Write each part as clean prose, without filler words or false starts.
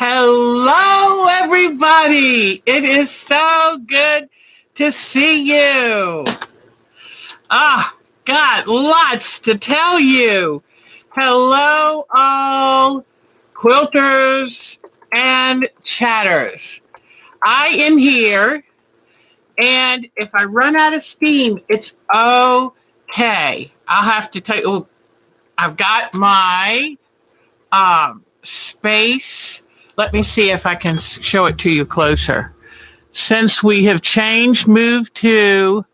Hello, everybody. It is so good to see you. Got lots to tell you. Hello, all quilters and chatters. I am here, and if I run out of steam, it's okay. I'll have to tell you, I've got my space. Let me see if I can show it to you closer. Since we have moved to,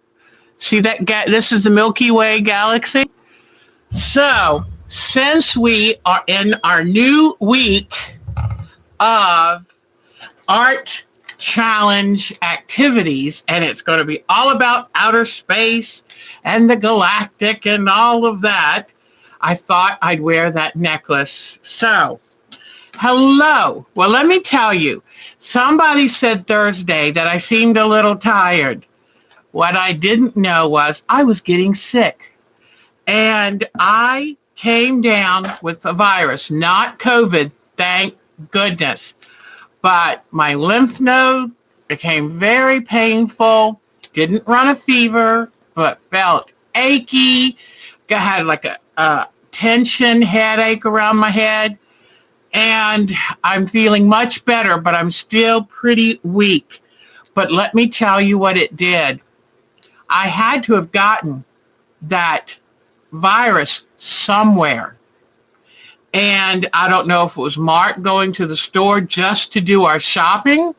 see that, this is the Milky Way galaxy. So since we are in our new week of art challenge activities, and it's going to be all about outer space and the galactic and all of that, I thought I'd wear that necklace. So, hello. Well, let me tell you, somebody said Thursday that I seemed a little tired. What I didn't know was I was getting sick. And I came down with a virus, not COVID, thank goodness. But my lymph node became very painful, didn't run a fever, but felt achy, had like a tension headache around my head. And I'm feeling much better, but I'm still pretty weak. But let me tell you what it did. I had to have gotten that virus somewhere. And I don't know if it was Mark going to the store just to do our shopping.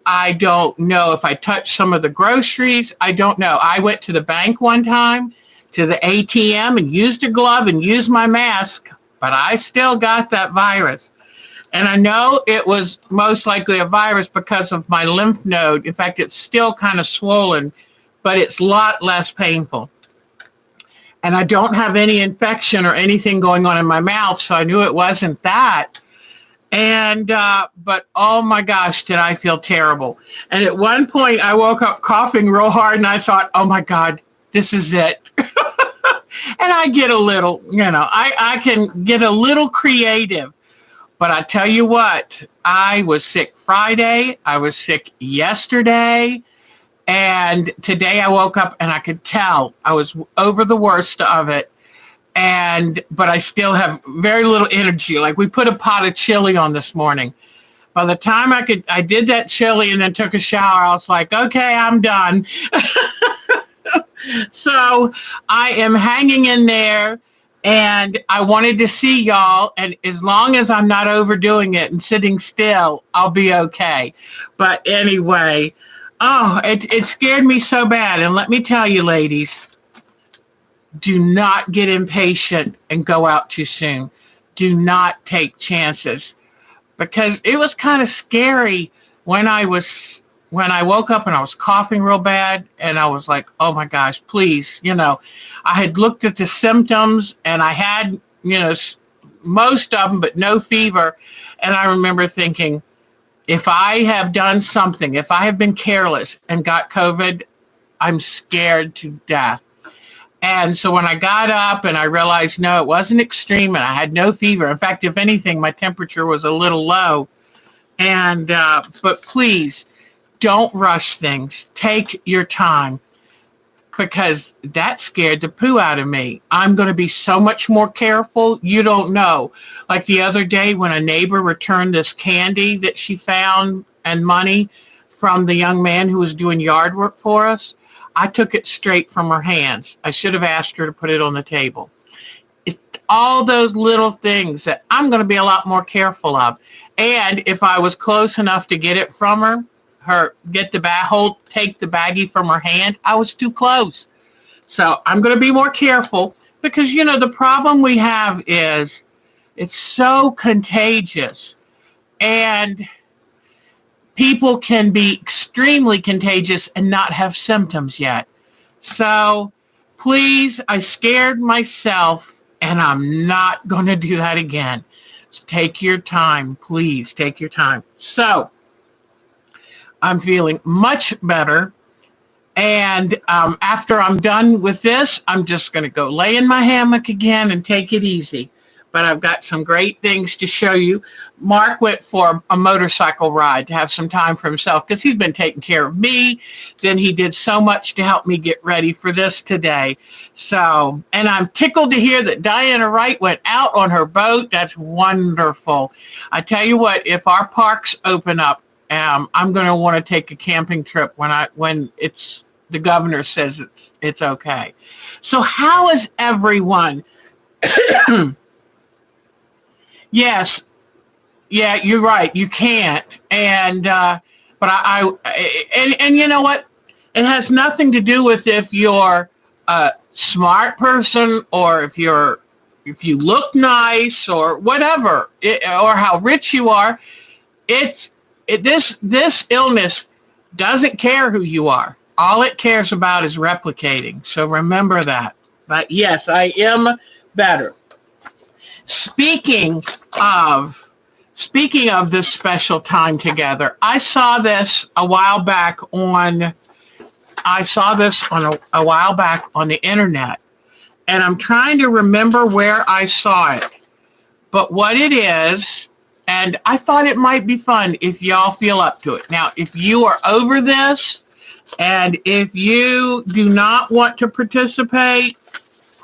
I don't know if I touched some of the groceries. I don't know. I went to the bank one time, to the ATM, and used a glove and used my mask, but I still got that virus. And I know it was most likely a virus because of my lymph node. In fact, it's still kind of swollen, but it's a lot less painful. And I don't have any infection or anything going on in my mouth, so I knew it wasn't that. And, but oh my gosh, did I feel terrible. And at one point I woke up coughing real hard and I thought, oh my God, this is it. And I get a little, I can get a little creative. But I tell you what, I was sick Friday. I was sick yesterday. And today I woke up and I could tell I was over the worst of it. But I still have very little energy. Like we put a pot of chili on this morning. By the time I did that chili and then took a shower, I was like, okay, I'm done. So I am hanging in there, and I wanted to see y'all. And as long as I'm not overdoing it and sitting still, I'll be okay. But anyway, it scared me so bad. And let me tell you, ladies, do not get impatient and go out too soon. Do not take chances, because it was kind of scary when I woke up and I was coughing real bad, and I was like, oh my gosh, please. I had looked at the symptoms and I had, most of them, but no fever. And I remember thinking, if I have done something, if I have been careless and got COVID, I'm scared to death. And so when I got up and I realized, no, it wasn't extreme and I had no fever. In fact, if anything, my temperature was a little low. But please don't rush things. Take your time, because that scared the poo out of me. I'm going to be so much more careful. You don't know. Like the other day when a neighbor returned this candy that she found and money from the young man who was doing yard work for us, I took it straight from her hands. I should have asked her to put it on the table. It's all those little things that I'm going to be a lot more careful of. And if I was close enough to get it from her, take the baggie from her hand, I was too close. So I'm going to be more careful, because, the problem we have is it's so contagious, and people can be extremely contagious and not have symptoms yet. So please, I scared myself, and I'm not going to do that again. Just take your time, please take your time. So I'm feeling much better. And after I'm done with this, I'm just going to go lay in my hammock again and take it easy. but I've got some great things to show you. Mark went for a motorcycle ride to have some time for himself because he's been taking care of me. Then he did so much to help me get ready for this today. So, and I'm tickled to hear that Diana Wright went out on her boat. That's wonderful. I tell you what, if our parks open up, I'm going to want to take a camping trip when it's the governor says it's okay. So how is everyone? Yes. Yeah, you're right. You can't. And but and you know what? It has nothing to do with if you're a smart person or if you look nice or whatever, or how rich you are. This illness doesn't care who you are. All it cares about is replicating. So remember that. But yes, I am better. Speaking of this special time together, I saw this a while back on the internet, and I'm trying to remember where I saw it. But what it is, and I thought it might be fun if y'all feel up to it. Now, if you are over this, and if you do not want to participate,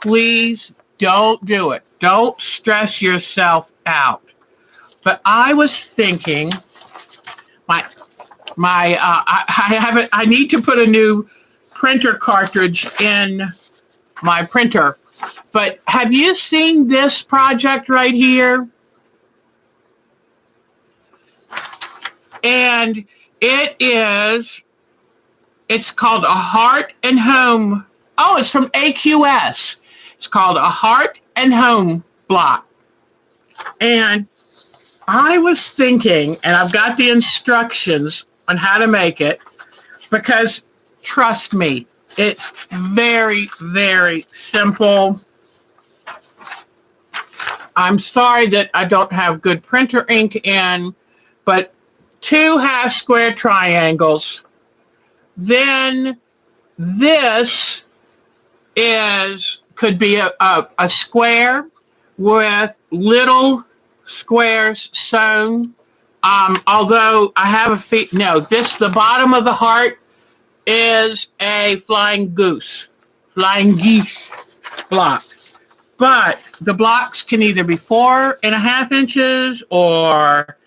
please don't do it. Don't stress yourself out. But I was thinking, I need to put a new printer cartridge in my printer. But have you seen this project right here? And it's called a Heart and Home. Oh, it's from AQS. It's called a Heart and Home block. And I was thinking, and I've got the instructions on how to make it, because trust me, it's very, very simple. I'm sorry that I don't have good printer ink in, but 2 half square triangles. Then this could be a square with little squares sewn. Although I have the bottom of the heart is a flying geese block. But the blocks can either be 4.5 inches or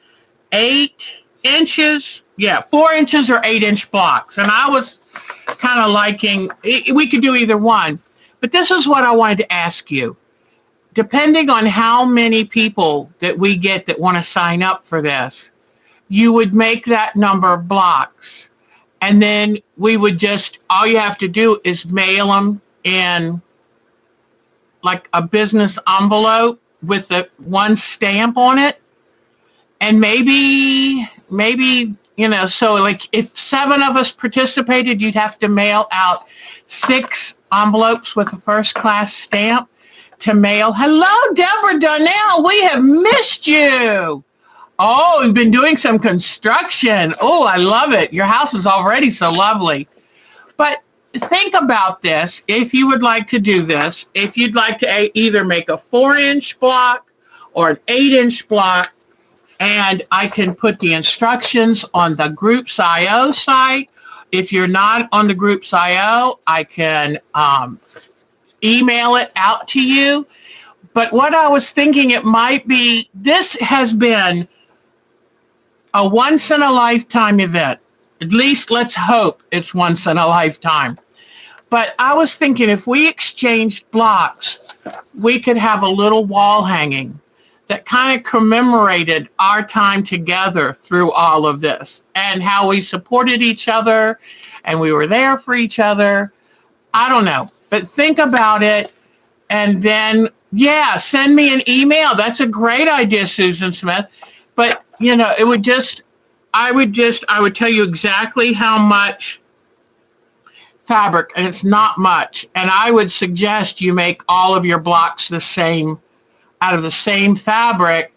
8 inches. Yeah, 4 inches or 8-inch blocks. And I was kind of liking, we could do either one. But this is what I wanted to ask you. Depending on how many people that we get that want to sign up for this, you would make that number of blocks. And then we would all you have to do is mail them in like a business envelope with the one stamp on it. And maybe, so like if 7 of us participated, you'd have to mail out 6 envelopes with a first class stamp to mail. Hello, Deborah Donnell. We have missed you. Oh, we've been doing some construction. Oh, I love it. Your house is already so lovely. But think about this. If you would like to do this, if you'd like to either make a 4-inch block or an 8-inch block, and I can put the instructions on the Groups.io site. If you're not on the Groups.io, I can email it out to you. But what I was thinking it might be, this has been a once-in-a-lifetime event. At least let's hope it's once in a lifetime. But I was thinking if we exchanged blocks, we could have a little wall hanging that kind of commemorated our time together through all of this and how we supported each other and we were there for each other. I don't know, but think about it. And then, send me an email. That's a great idea, Susan Smith. But, I would tell you exactly how much fabric, and it's not much. And I would suggest you make all of your blocks out of the same fabric.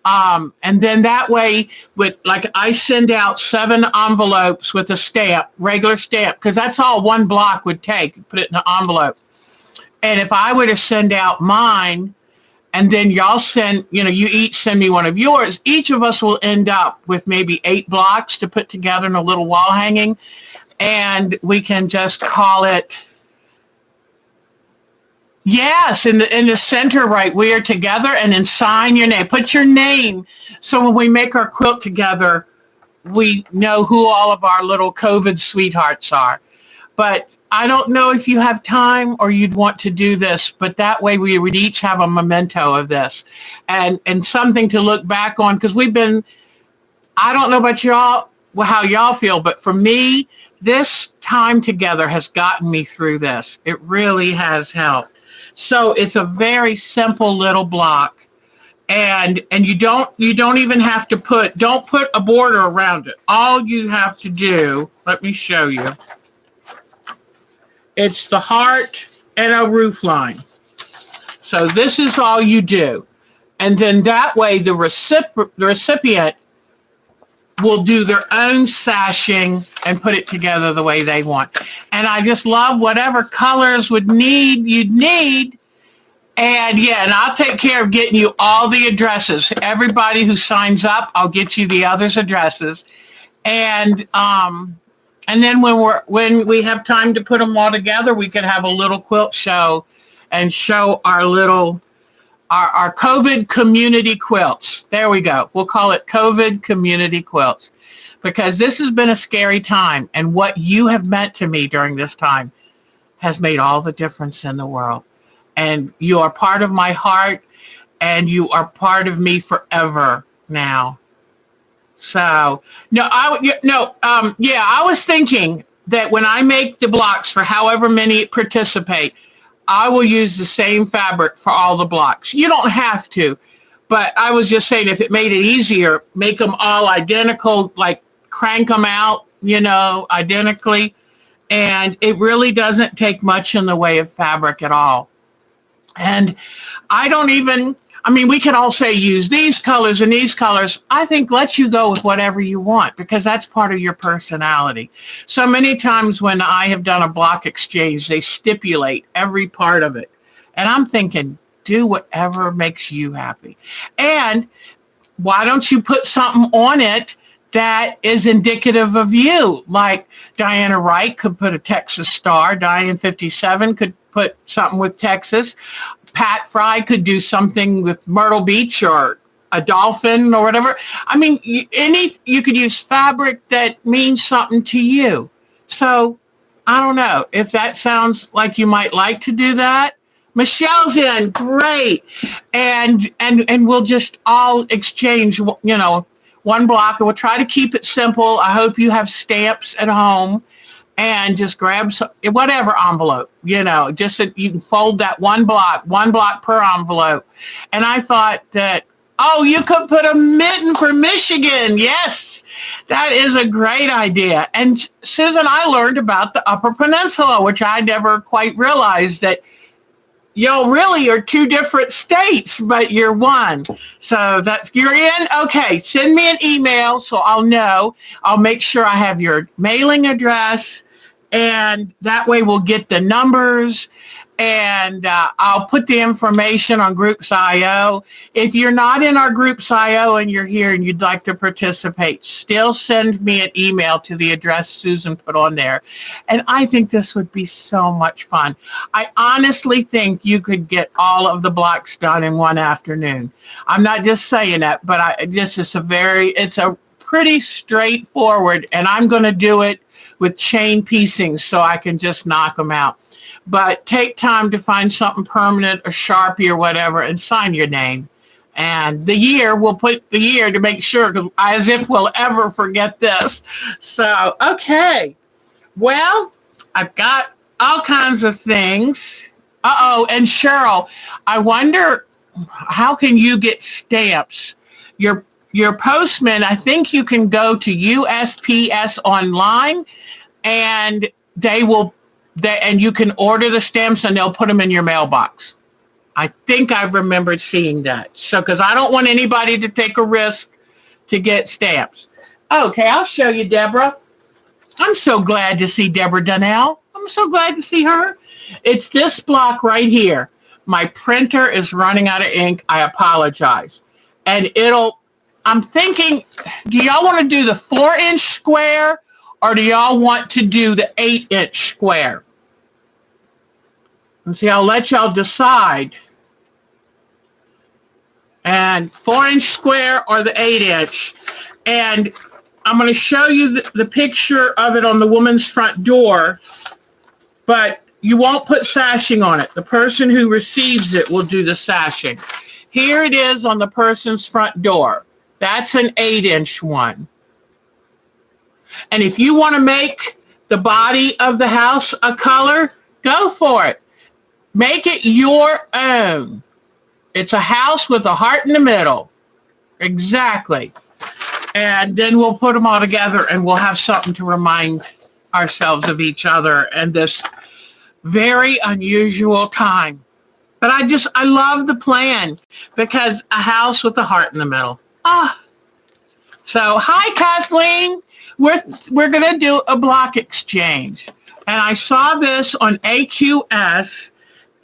And then that way, I send out 7 envelopes with a stamp, regular stamp, because that's all one block would take. Put it in an envelope. And if I were to send out mine, and then y'all send, you each send me one of yours. Each of us will end up with maybe 8 blocks to put together in a little wall hanging, and we can just call it, yes, in the center, right, we are together, and then sign your name. Put your name, so when we make our quilt together, we know who all of our little COVID sweethearts are. But I don't know if you have time or you'd want to do this, but that way we would each have a memento of this and something to look back on, because I don't know about y'all, how y'all feel, but for me, this time together has gotten me through this. It really has helped. So it's a very simple little block. And you don't even have to don't put a border around it. All you have to do, let me show you. It's the heart and a roof line. So this is all you do. And then that way the recipient will do their own sashing and put it together the way they want. And I just love whatever colors you'd need. And and I'll take care of getting you all the addresses. Everybody who signs up, I'll get you the others' addresses. And then when we have time to put them all together, we could have a little quilt show and show our COVID community quilts. There we go. We'll call it COVID community quilts, because this has been a scary time, and what you have meant to me during this time has made all the difference in the world. And you are part of my heart, and you are part of me forever now. So, I was thinking that when I make the blocks for however many participate, I will use the same fabric for all the blocks. You don't have to, but I was just saying, if it made it easier, make them all identical, like crank them out, identically. And it really doesn't take much in the way of fabric at all. And we could all say use these colors and these colors. I think let you go with whatever you want, because that's part of your personality. So many times when I have done a block exchange, they stipulate every part of it. And I'm thinking, do whatever makes you happy. And why don't you put something on it that is indicative of you? Like Diana Wright could put a Texas star. Diane 57 could put something with Texas. Pat Fry could do something with Myrtle Beach or a dolphin or whatever. You could use fabric that means something to you. So I don't know if that sounds like you might like to do that. Michelle's in, great. And we'll just all exchange, one block, and we'll try to keep it simple. I hope you have stamps at home. And just grab whatever envelope, just so you can fold that one block per envelope. And I thought that, you could put a mitten for Michigan. Yes, that is a great idea. And Susan, I learned about the Upper Peninsula, which I never quite realized that y'all really are 2 different states, but you're one. So you're in. Okay, send me an email so I'll know. I'll make sure I have your mailing address, and that way we'll get the numbers, and I'll put the information on Groups.io. If you're not in our Groups.io and you're here and you'd like to participate, still send me an email to the address Susan put on there. And I think this would be so much fun. I honestly think you could get all of the blocks done in one afternoon. I'm not just saying that, but it's a pretty straightforward, and I'm going to do it with chain piecing so I can just knock them out. But take time to find something permanent, a Sharpie or whatever, and sign your name. And we'll put the year to make sure, as if we'll ever forget this. So, okay. Well, I've got all kinds of things. And Cheryl, I wonder, how can you get stamps? Your postman, I think you can go to USPS online, and and you can order the stamps, and they'll put them in your mailbox. I think I've remembered seeing that. So, because I don't want anybody to take a risk to get stamps. Okay, I'll show you, Deborah. I'm so glad to see Deborah Donnell. I'm so glad to see her. It's this block right here. My printer is running out of ink. I apologize. And I'm thinking, do y'all want to do the 4-inch square or do y'all want to do the 8-inch square? And see, I'll let y'all decide. And 4-inch square or the 8-inch. And I'm going to show you the picture of it on the woman's front door, but you won't put sashing on it. The person who receives it will do the sashing. Here it is on the person's front door. That's an 8-inch one. And if you want to make the body of the house a color, go for it. Make it your own. It's a house with a heart in the middle. Exactly. And then we'll put them all together and we'll have something to remind ourselves of each other and this very unusual time. But I love the plan because a house with a heart in the middle. So hi, Kathleen. We're going to do a block exchange. And I saw this on AQS,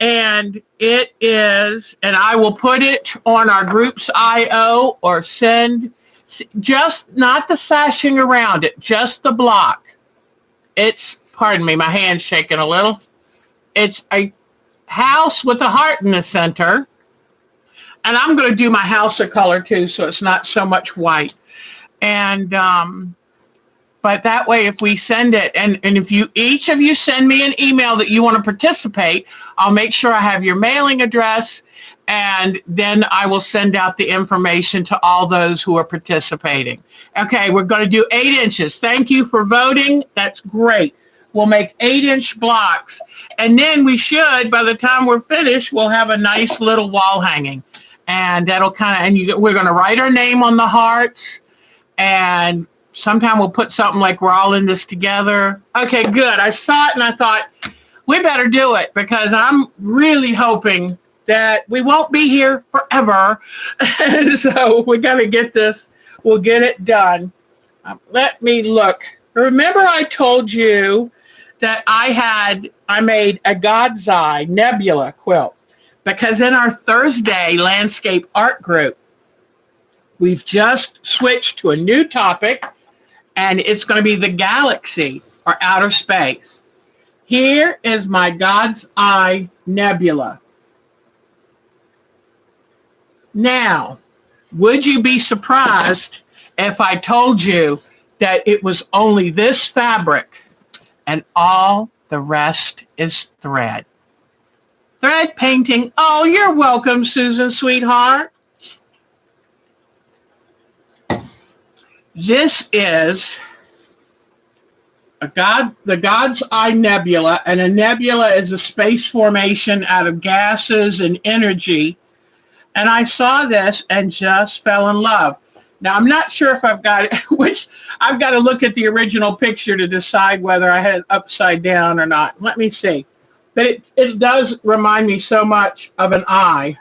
and it is, and I will put it on our groups IO or send, just not the sashing around it, just the block. It's, pardon me, my hand's shaking a little. It's a house with a heart in the center. And I'm going to do my house a color too, so it's not so much white. And, but that way, if we send it, and if each of you send me an email that you want to participate, I'll make sure I have your mailing address, and then I will send out the information to all those who are participating. Okay, we're going to do 8 inches. Thank you for voting. That's great. We'll make 8-inch blocks, and then we should, by the time we're finished, we'll have a nice little wall hanging, and that'll we're going to write our name on the hearts, and sometime we'll put something like we're all in this together. Okay, good. I saw it and I thought we better do it because I'm really hoping that we won't be here forever. So we got to get this. We'll get it done. Let me look. Remember I told you that I made a God's Eye nebula quilt because in our Thursday landscape art group, we've just switched to a new topic, and it's going to be the galaxy or outer space. Here is my God's Eye nebula. Now, would you be surprised if I told you that it was only this fabric and all the rest is thread? Thread painting. Oh, you're welcome, Susan, sweetheart. This is the God's Eye Nebula, and a nebula is a space formation out of gases and energy. And I saw this and just fell in love. Now, I'm not sure if I've got it, I've got to look at the original picture to decide whether I had it upside down or not. Let me see. But it does remind me so much of an eye.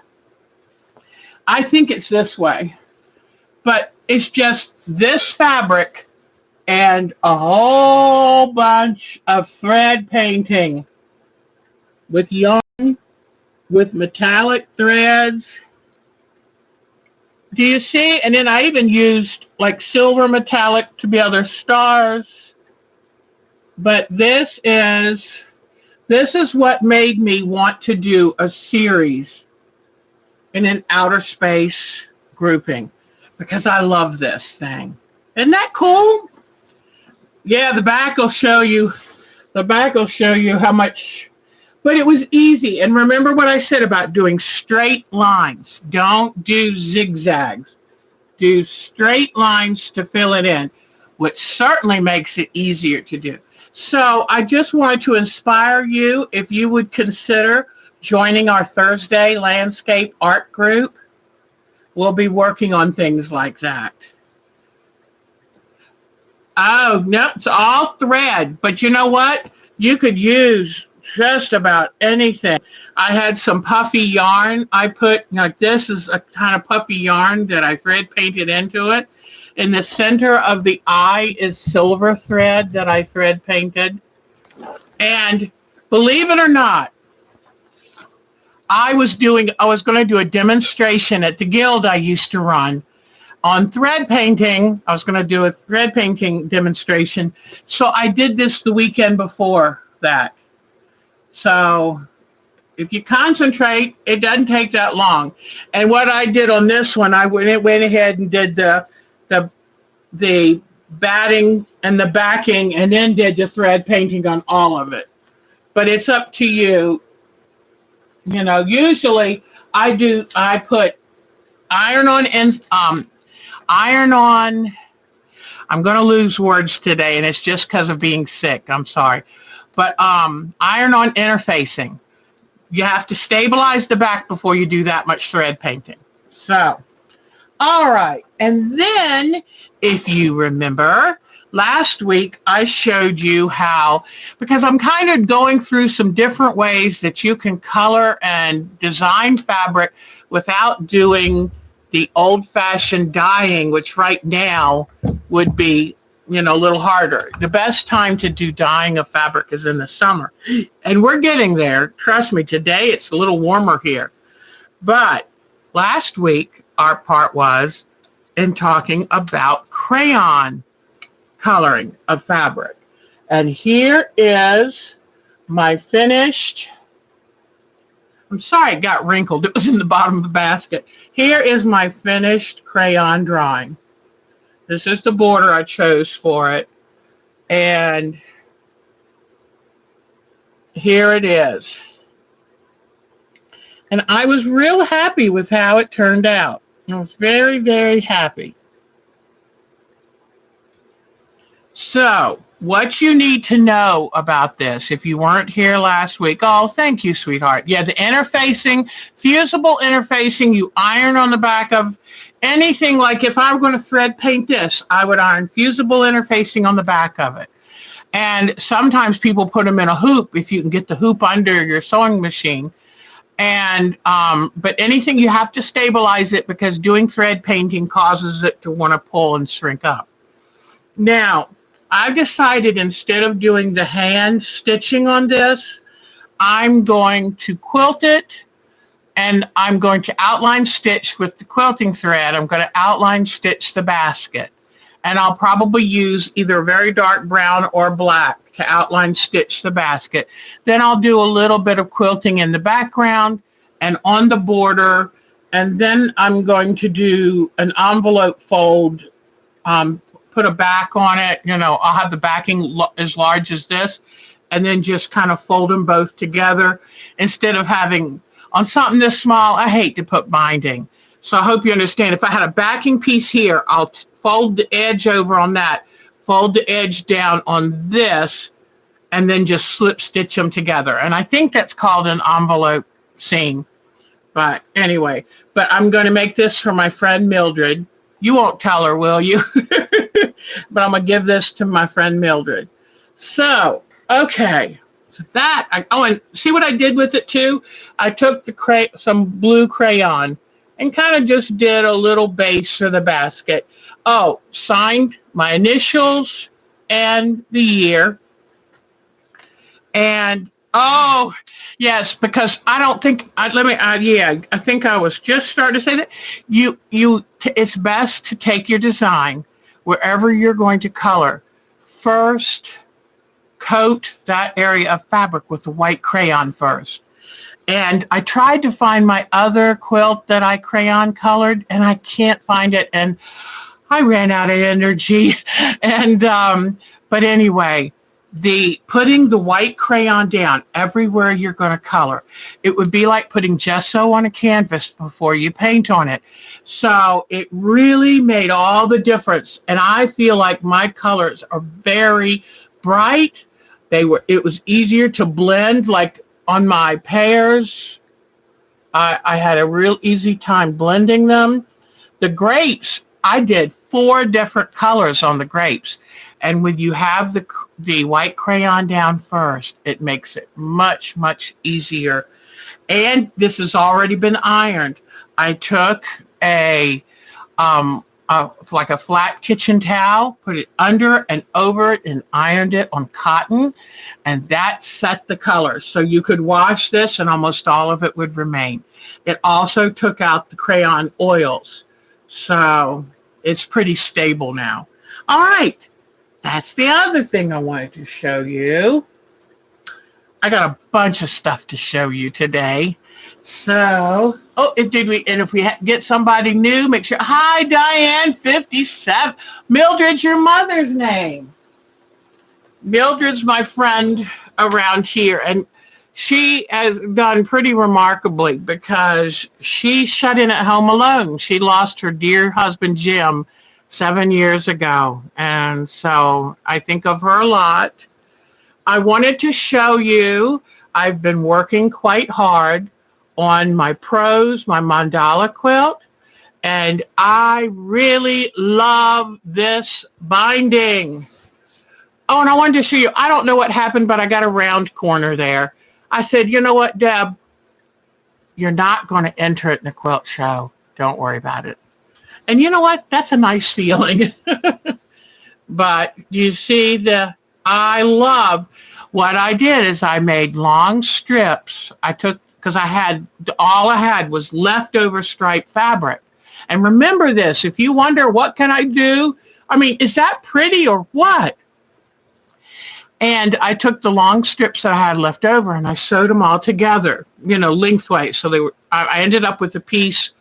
I think it's this way. But it's just this fabric and a whole bunch of thread painting with yarn, with metallic threads. Do you see? And then I even used like silver metallic to be other stars. But this is what made me want to do a series in an outer space grouping. Because I love this thing. Isn't that cool? Yeah, the back will show you how much, but it was easy. And remember what I said about doing straight lines. Don't do zigzags. Do straight lines to fill it in, which certainly makes it easier to do. So I just wanted to inspire you if you would consider joining our Thursday landscape art group. We'll be working on things like that. Oh, no, it's all thread. But you know what? You could use just about anything. I had some puffy yarn. I put, this is a kind of puffy yarn that I thread painted into it. In the center of the eye is silver thread that I thread painted. And believe it or not, I was going to do a demonstration at the guild I used to run on thread painting. I was going to do a thread painting demonstration. So I did this the weekend before that. So if you concentrate, it doesn't take that long. And what I did on this one, I went ahead and did the batting and the backing, and then did the thread painting on all of it. But it's up to you. You know, usually I put iron on iron on. I'm going to lose words today, and it's just because of being sick. I'm sorry. But iron on interfacing. You have to stabilize the back before you do that much thread painting. So, all right. And then, if you remember, last week I showed you how, because I'm kind of going through some different ways that you can color and design fabric without doing the old-fashioned dyeing, which right now would be, you know, a little harder. The best time to do dyeing of fabric is in the summer. And we're getting there. Trust me, today it's a little warmer here. But last week, our part was in talking about crayon coloring of fabric. And here is my finished, I'm sorry it got wrinkled. It was in the bottom of the basket. Here is my finished crayon drawing. This is the border I chose for it. And here it is. And I was real happy with how it turned out. I was very, very happy. So, what you need to know about this, if you weren't here last week, oh, thank you, sweetheart. Yeah, the interfacing, fusible interfacing, you iron on the back of anything. Like if I were going to thread paint this, I would iron fusible interfacing on the back of it. And sometimes people put them in a hoop if you can get the hoop under your sewing machine. And but anything, you have to stabilize it because doing thread painting causes it to want to pull and shrink up. Now, I've decided instead of doing the hand stitching on this, I'm going to quilt it, and I'm going to outline stitch with the quilting thread. I'm going to outline stitch the basket. And I'll probably use either very dark brown or black to outline stitch the basket. Then I'll do a little bit of quilting in the background and on the border. And then I'm going to do an envelope fold, put a back on it. You know, I'll have the backing as large as this, and then just kind of fold them both together. Instead of having on something this small, I hate to put binding. So I hope you understand. If I had a backing piece here, I'll fold the edge over on that, fold the edge down on this, and then just slip stitch them together. And I think that's called an envelope seam. But anyway, but I'm going to make this for my friend Mildred. You won't tell her, will you? But I'm going to give this to my friend Mildred. So, okay. So that, and see what I did with it too? I took some blue crayon and kind of just did a little base for the basket. Oh, signed my initials and the year. And, oh, yes, because I don't think, I think I was just starting to say that. It's best to take your design wherever you're going to color. First, coat that area of fabric with the white crayon first. And I tried to find my other quilt that I crayon colored, and I can't find it. And I ran out of energy. And, but anyway, putting the white crayon down everywhere you're going to color, it would be like putting gesso on a canvas before you paint on it. So it really made all the difference. And I feel like my colors are very bright. It was easier to blend, like on my pears. I had a real easy time blending them. The grapes, I did 4 different colors on the grapes. And when you have the white crayon down first, it makes it much, much easier. And this has already been ironed. I took a like a flat kitchen towel, put it under and over it, and ironed it on cotton, and that set the color. So you could wash this and almost all of it would remain. It also took out the crayon oils. So it's pretty stable now. All right. That's the other thing I wanted to show you. I got a bunch of stuff to show you today. So, and if we get somebody new, make sure. Hi, Diane, 57. Mildred's your mother's name. Mildred's my friend around here, and she has done pretty remarkably because she shut in at home alone. She lost her dear husband, Jim, 7 years ago, and so I think of her a lot. I wanted to show you, I've been working quite hard on my prose, my mandala quilt, and I really love this binding. Oh, and I wanted to show you, I don't know what happened, but I got a round corner there. I said, you know what, Deb, you're not going to enter it in the quilt show. Don't worry about it. And you know what? That's a nice feeling. But you see, I love what I did is I made long strips. Because all I had was leftover striped fabric. And remember this, if you wonder, what can I do? I mean, is that pretty or what? And I took the long strips that I had left over and I sewed them all together, lengthways. So I ended up with a piece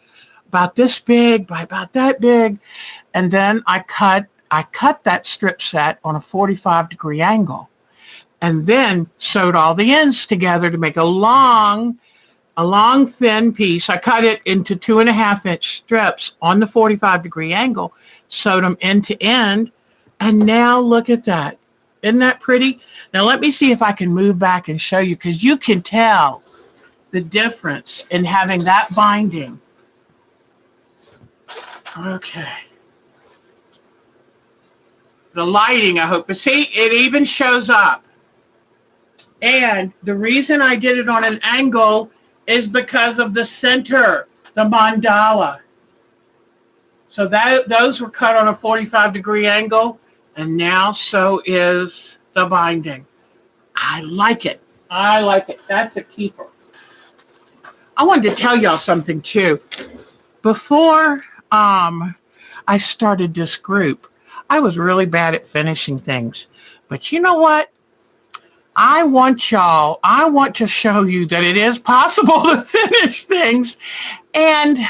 about this big by about that big. And then I cut that strip set on a 45-degree angle and then sewed all the ends together to make a long thin piece. I cut it into 2.5-inch strips on the 45-degree angle, sewed them end to end. And now look at that. Isn't that pretty? Now let me see if I can move back and show you, because you can tell the difference in having that binding. Okay. The lighting, I hope. But see, it even shows up. And the reason I did it on an angle is because of the center, the mandala. So those were cut on a 45-degree angle. And now so is the binding. I like it. That's a keeper. I wanted to tell y'all something too. Before I started this group, I was really bad at finishing things. But you know what? I want to show you that it is possible to finish things. And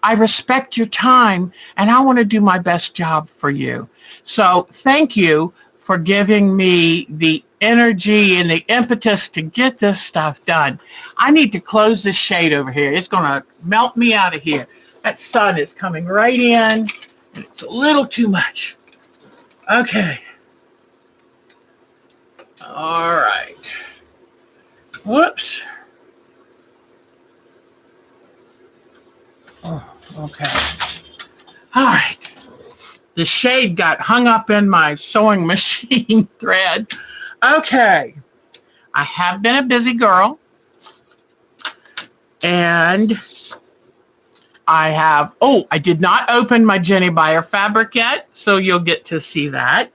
I respect your time, and I want to do my best job for you. So thank you for giving me the energy and the impetus to get this stuff done. I need to close this shade over here. It's going to melt me out of here. That sun is coming right in, and it's a little too much. Okay. All right. Whoops. Oh, okay. All right. The shade got hung up in my sewing machine thread. Okay. I have been a busy girl. And I did not open my Jenny Buyer fabric yet, so you'll get to see that.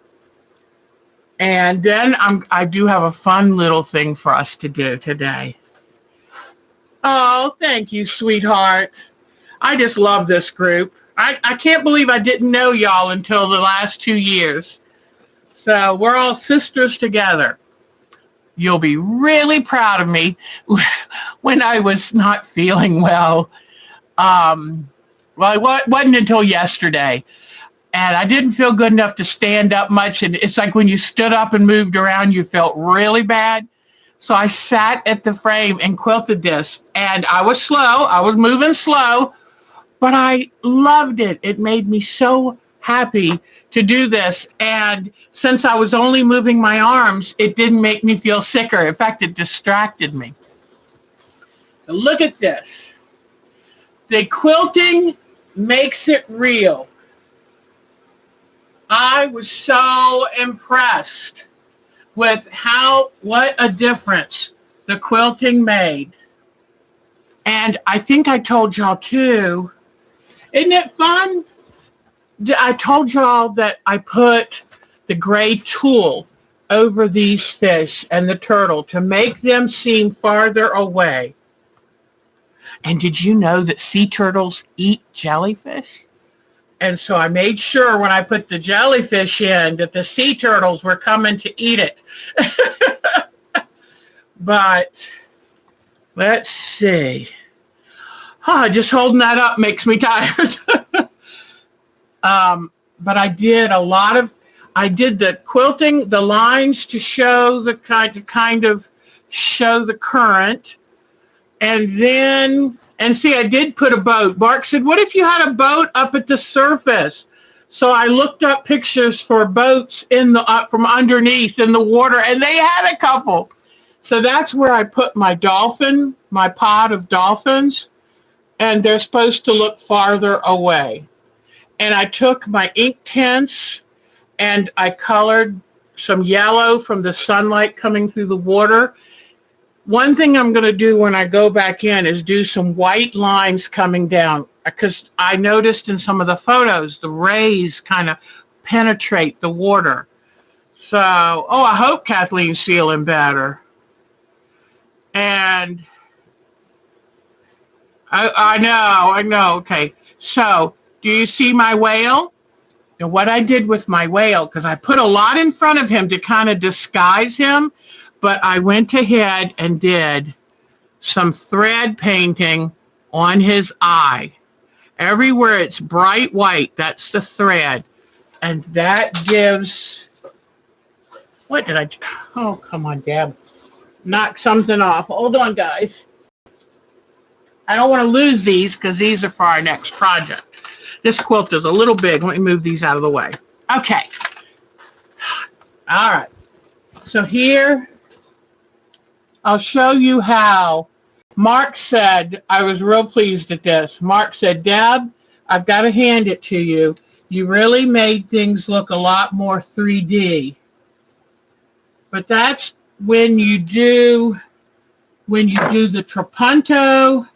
And then I do have a fun little thing for us to do today. Oh, thank you, sweetheart. I just love this group. I can't believe I didn't know y'all until the last 2 years. So we're all sisters together. You'll be really proud of me. When I was not feeling well, it wasn't until yesterday. And I didn't feel good enough to stand up much. And it's like when you stood up and moved around, you felt really bad. So I sat at the frame and quilted this. And I was slow. I was moving slow. But I loved it. It made me so happy to do this. And since I was only moving my arms, it didn't make me feel sicker. In fact, it distracted me. So look at this. The quilting makes it real. I was so impressed with what a difference the quilting made. And I think I told y'all too, isn't it fun? I told y'all that I put the gray tulle over these fish and the turtle to make them seem farther away. And did you know that sea turtles eat jellyfish? And so I made sure when I put the jellyfish in that the sea turtles were coming to eat it. But let's see. Just holding that up makes me tired. But I did the quilting, the lines to show the kind of show the current. And then, and see, I did put a boat. Mark said, what if you had a boat up at the surface? So I looked up pictures for boats in the from underneath in the water, and they had a couple. So that's where I put my dolphin, my pod of dolphins, and they're supposed to look farther away. And I took my ink tints and I colored some yellow from the sunlight coming through the water. One thing I'm going to do when I go back in is do some white lines coming down, because I noticed in some of the photos, the rays kind of penetrate the water. So, I hope Kathleen's feeling better. And I know. Okay. So, do you see my whale? And what I did with my whale, because I put a lot in front of him to kind of disguise him, but I went ahead and did some thread painting on his eye. Everywhere it's bright white, that's the thread. And that gives, what did I do? Oh, come on, Deb. Knock something off. Hold on, guys. I don't want to lose these because these are for our next project. This quilt is a little big. Let me move these out of the way. Okay. All right. So here, I'll show you how. Mark said, I was real pleased at this. Mark said, Deb, I've got to hand it to you. You really made things look a lot more 3D. But that's when you do the trapunto,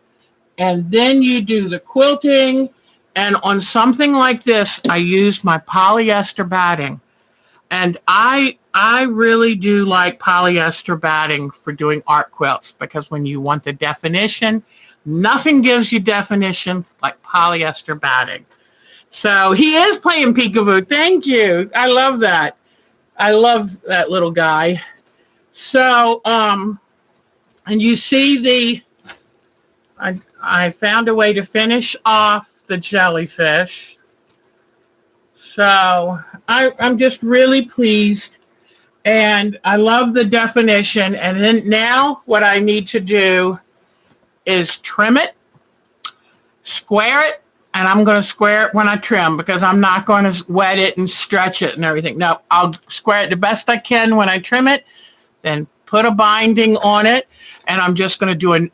and then you do the quilting. And on something like this, I used my polyester batting. And I really do like polyester batting for doing art quilts, because when you want the definition, nothing gives you definition like polyester batting. So he is playing peekaboo. Thank you. I love that. I love that little guy. So, and you see I found a way to finish off the jellyfish. So I'm just really pleased, and I love the definition. And then now what I need to do is trim it, square it, and I'm going to square it when I trim, because I'm not going to wet it and stretch it and everything. No, I'll square it the best I can when I trim it, then put a binding on it, and I'm just going to do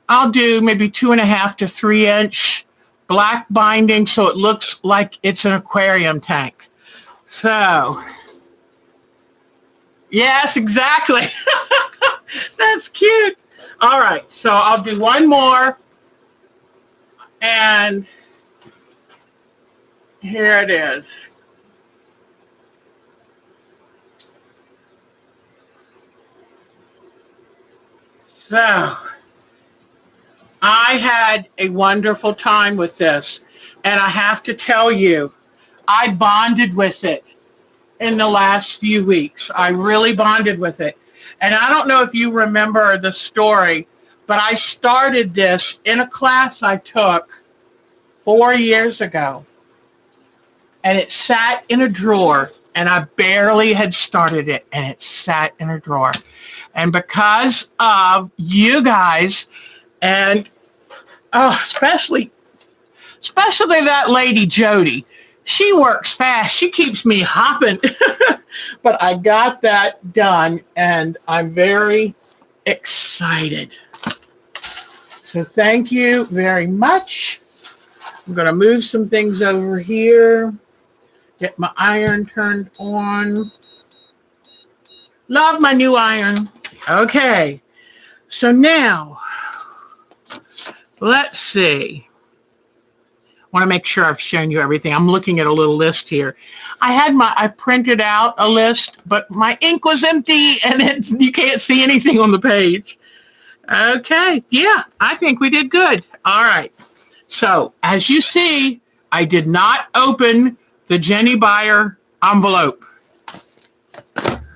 I'll do maybe 2.5 to 3 inch black binding so it looks like it's an aquarium tank. So, yes, exactly. That's cute. All right, so I'll do one more. And here it is. So, I had a wonderful time with this, and I have to tell you, I bonded with it in the last few weeks. I really bonded with it. And I don't know if you remember the story, but I started this in a class I took 4 years ago, and it sat in a drawer, and I barely had started it, and it sat in a drawer. And because of you guys, and especially that lady Jody, she works fast. She keeps me hopping. But I got that done, and I'm very excited. So thank you very much. I'm going to move some things over here. Get my iron turned on. Love my new iron. Okay. So now, let's see. Want to make sure I've shown you everything. I'm looking at a little list here. I printed out a list, but my ink was empty and you can't see anything on the page. Okay. Yeah, I think we did good. All right. So as you see, I did not open the Jenny Beyer envelope.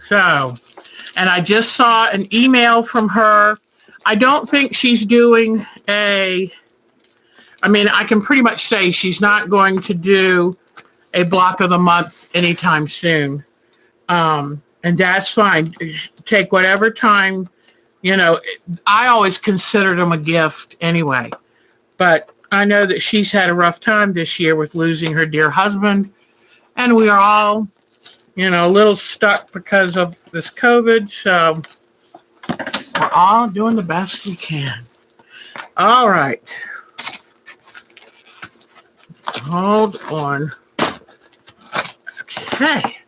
So, and I just saw an email from her. I don't think she's doing I can pretty much say she's not going to do a block of the month anytime soon. And that's fine. Take whatever time, I always considered them a gift anyway. But I know that she's had a rough time this year with losing her dear husband. And we are all, a little stuck because of this COVID. So we're all doing the best we can. All right. Hold on. Okay.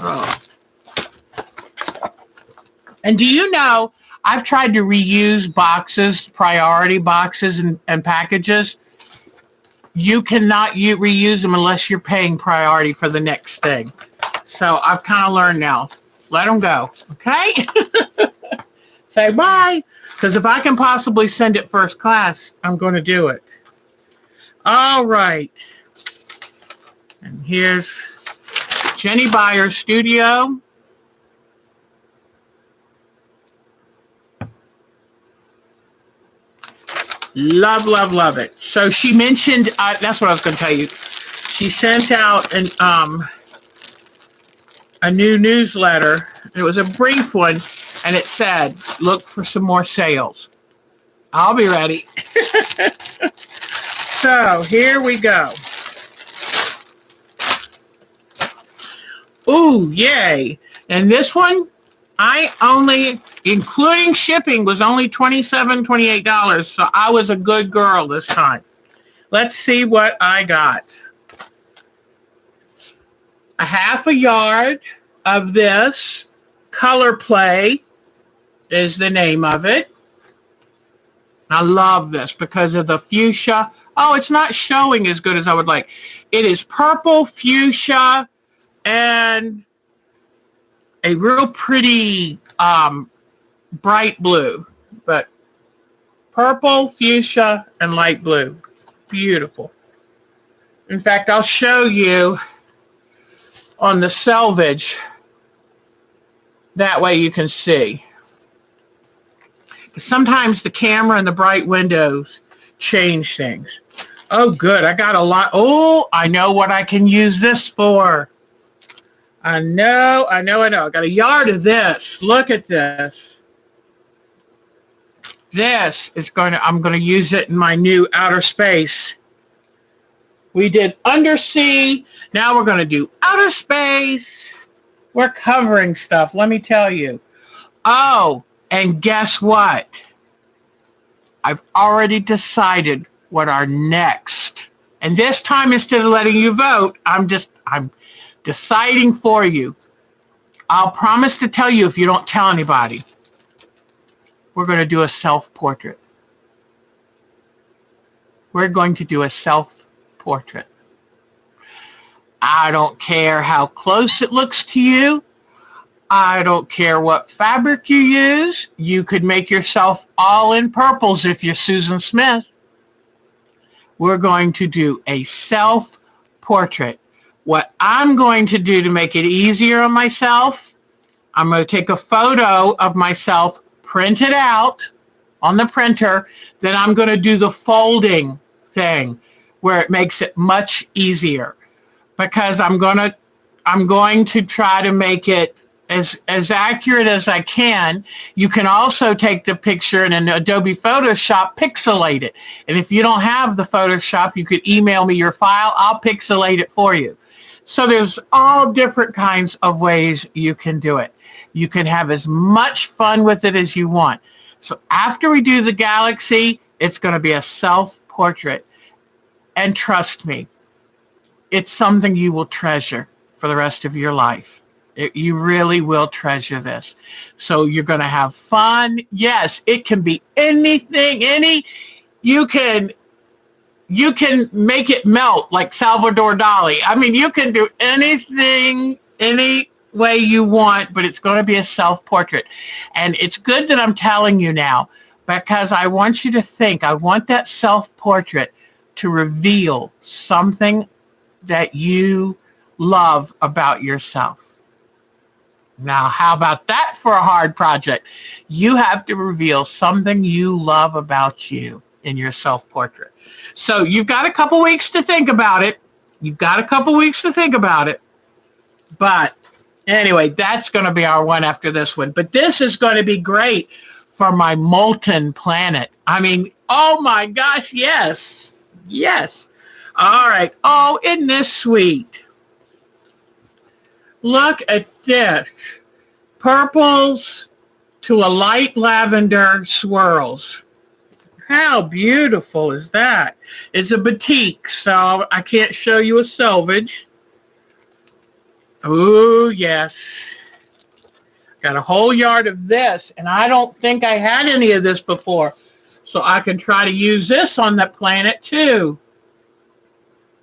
Oh. And do you know, I've tried to reuse boxes, priority boxes and packages. You cannot reuse them unless you're paying priority for the next thing. So I've kind of learned now. Let them go. Okay? Say bye. Because if I can possibly send it first class, I'm going to do it. All right. And here's Jenny Beyer Studio. Love, love, love it. So she mentioned, that's what I was going to tell you. She sent out a new newsletter. It was a brief one, and it said, look for some more sales. I'll be ready. So here we go. Ooh, yay. And this one, I only, including shipping, was only $27, $28. So I was a good girl this time. Let's see what I got. A half a yard of this. Color Play is the name of it. I love this because of the fuchsia. Oh, it's not showing as good as I would like. It is purple, fuchsia, and a real pretty bright blue, but purple, fuchsia, and light blue. Beautiful. In fact, I'll show you on the selvage. That way you can see. Sometimes the camera and the bright windows change things. Oh, good. I got a lot. Oh, I know what I can use this for. I know. I got a yard of this. Look at this. This is I'm going to use it in my new outer space. We did undersea. Now we're going to do outer space. We're covering stuff, let me tell you. Oh, and guess what? I've already decided what our next. And this time, instead of letting you vote, I'm deciding for you. I'll promise to tell you if you don't tell anybody. We're going to do a self-portrait. We're going to do a self-portrait. I don't care how close it looks to you. I don't care what fabric you use. You could make yourself all in purples if you're Susan Smith. We're going to do a self-portrait. What I'm going to do to make it easier on myself, I'm going to take a photo of myself, print it out on the printer, then I'm going to do the folding thing where it makes it much easier. Because I'm going to try to make it as accurate as I can. You can also take the picture and in Adobe Photoshop, pixelate it. And if you don't have the Photoshop, you could email me your file. I'll pixelate it for you. So there's all different kinds of ways you can do it. You can have as much fun with it as you want. So after we do the galaxy, it's going to be a self-portrait. And trust me, it's something you will treasure for the rest of your life. You really will treasure this. So you're going to have fun. Yes, it can be anything, you can you can make it melt like Salvador Dali. I mean, you can do anything, any way you want, but it's going to be a self-portrait. And it's good that I'm telling you now, because I want you to think, I want that self-portrait to reveal something that you love about yourself. Now, how about that for a hard project? You have to reveal something you love about you in your self-portrait. So you've got a couple weeks to think about it. But anyway, that's going to be our one after this one. But this is going to be great for my molten planet. I mean, oh my gosh, yes. Yes. All right. Oh, isn't this sweet? Look at this. Purples to a light lavender swirls. How beautiful is that? It's a batik, so I can't show you a selvage. Oh, yes. Got a whole yard of this, and I don't think I had any of this before. So I can try to use this on the planet too.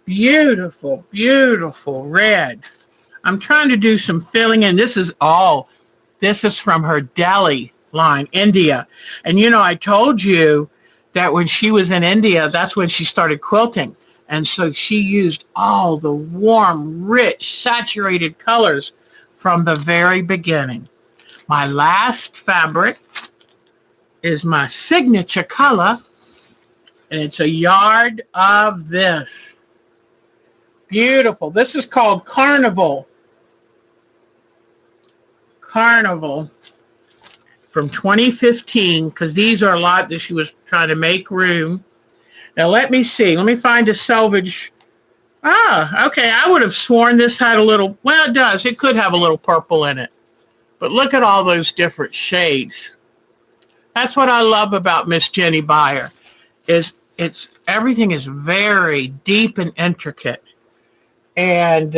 Beautiful, beautiful red. I'm trying to do some filling in. This is from her Delhi line, India. And you know, I told you that when she was in India, that's when she started quilting. And so she used all the warm, rich, saturated colors from the very beginning. My last fabric is my signature color, and it's a yard of this. Beautiful. This is called Carnival. Carnival from 2015, because these are a lot that she was trying to make room. Now, let me see. Let me find a selvage. Ah, okay. I would have sworn this had a little, well, it does. It could have a little purple in it. But look at all those different shades. That's what I love about Miss Jenny Beyer, is everything is very deep and intricate. And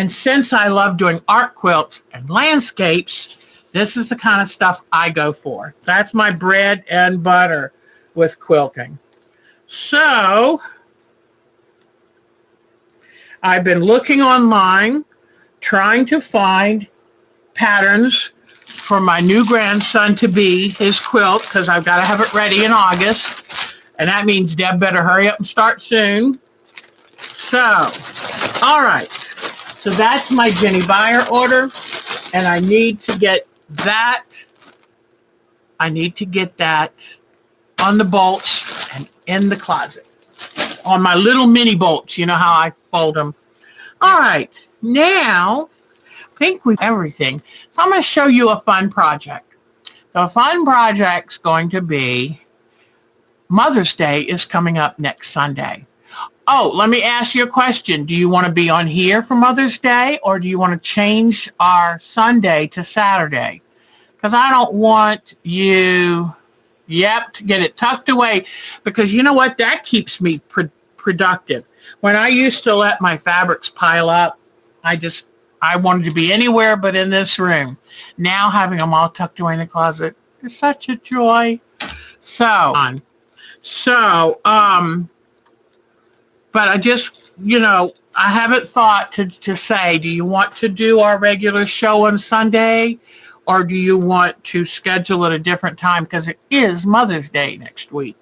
since I love doing art quilts and landscapes, this is the kind of stuff I go for. That's my bread and butter with quilting. So I've been looking online, trying to find patterns for my new grandson-to-be, his quilt, because I've got to have it ready in August. And that means Deb better hurry up and start soon. So, all right. So that's my Jenny Beyer order. And I need to get that. I need to get that on the bolts and in the closet. On my little mini bolts. You know how I fold them. All right. Now, I think we've everything. So I'm going to show you a fun project. The fun project's going to be Mother's Day is coming up next Sunday. Oh, let me ask you a question. Do you want to be on here for Mother's Day, or do you want to change our Sunday to Saturday? Because I don't want you, to get it tucked away, because you know what? That keeps me productive. When I used to let my fabrics pile up, I wanted to be anywhere but in this room. Now having them all tucked away in the closet is such a joy. But I just, I haven't thought to say, do you want to do our regular show on Sunday, or do you want to schedule at a different time? Because it is Mother's Day next week.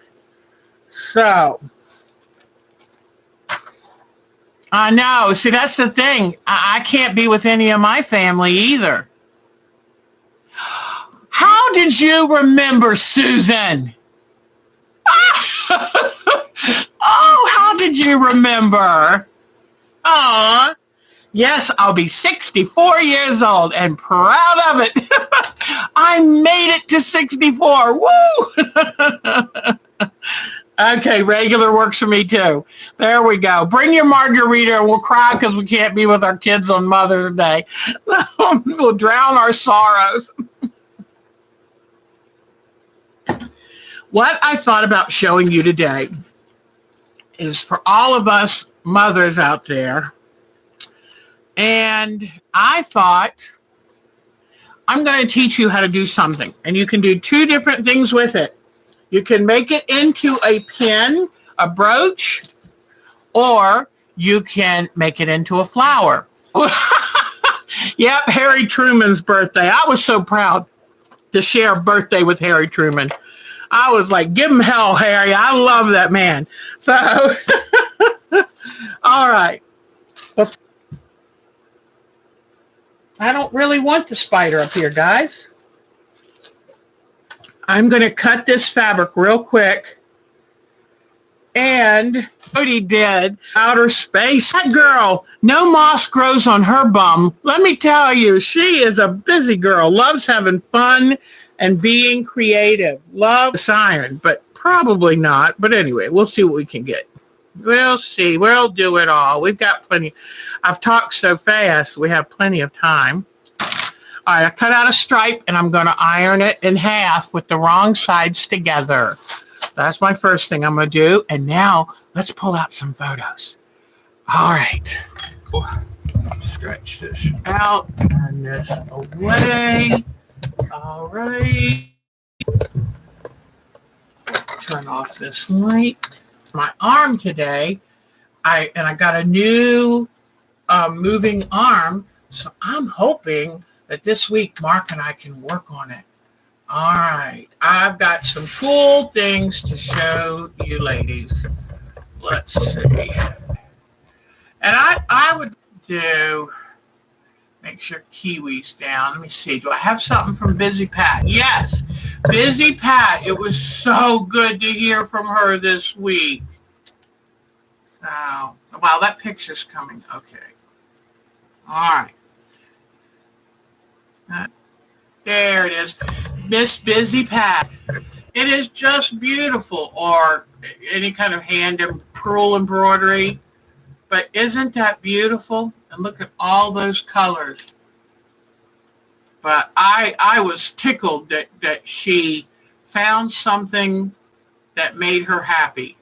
So, I know. See, that's the thing. I can't be with any of my family either. How did you remember, Susan? Oh, how did you remember? Aw. Yes, I'll be 64 years old and proud of it. I made it to 64. Woo! Okay, regular works for me too. There we go. Bring your margarita and we'll cry because we can't be with our kids on Mother's Day. We'll drown our sorrows. What I thought about showing you today is for all of us mothers out there. And I thought I'm going to teach you how to do something. And you can do two different things with it. You can make it into a pin a brooch, or you can make it into a flower. Yep, Harry Truman's birthday. I was so proud to share a birthday with Harry Truman. I was like, give him hell, Harry. I love that man. So, all right. I don't really want the spider up here, guys. I'm going to cut this fabric real quick. And Cody did outer space. That girl, no moss grows on her bum. Let me tell you, she is a busy girl. Loves having fun and being creative. Loves iron, but probably not. But anyway, we'll see what we can get. We'll see. We'll do it all. We've got plenty. I've talked so fast. We have plenty of time. All right, I cut out a stripe, and I'm going to iron it in half with the wrong sides together. That's my first thing I'm going to do. And now let's pull out some photos. All right. Stretch this out. Turn this away. All right. Turn off this light. My arm today, I got a new moving arm. So I'm hoping that this week Mark and I can work on it. All right, I've got some cool things to show you ladies. Let's see. And I would do, make sure Kiwi's down. Let me see. Do I have something from Busy Pat? Yes, Busy Pat. It was so good to hear from her this week. So, wow, that picture's coming. Okay. All right. There it is. Miss Busy Pat. It is just beautiful. Or any kind of hand and crewel embroidery. But isn't that beautiful? And look at all those colors. But I was tickled that she found something that made her happy.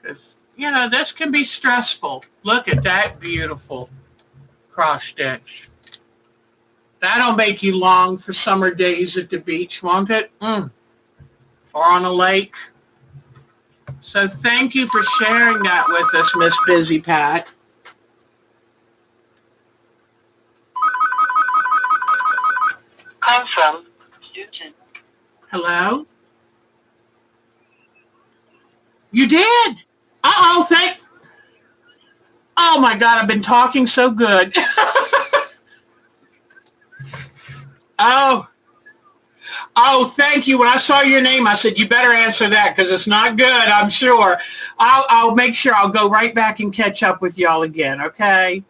Because, you know, this can be stressful. Look at that beautiful cross stitch. That'll make you long for summer days at the beach, won't it? Or on a lake. So thank you for sharing that with us, Miss Busy Pat. I'm from Houston. Hello? You did? Oh my God, I've been talking so good. Oh, thank you. When I saw your name, I said, you better answer that because it's not good, I'm sure. I'll make sure I'll go right back and catch up with y'all again, okay?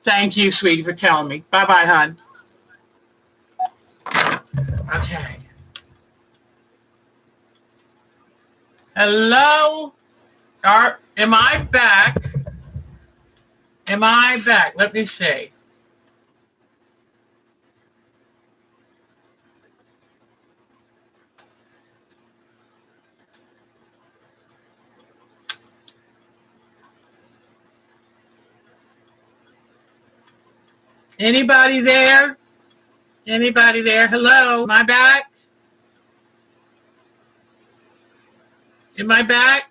Thank you, sweetie, for telling me. Bye-bye, hon. Okay. Hello? Am I back? Am I back? Let me see. Anybody there? Anybody there? Hello? Am I back? Am I back?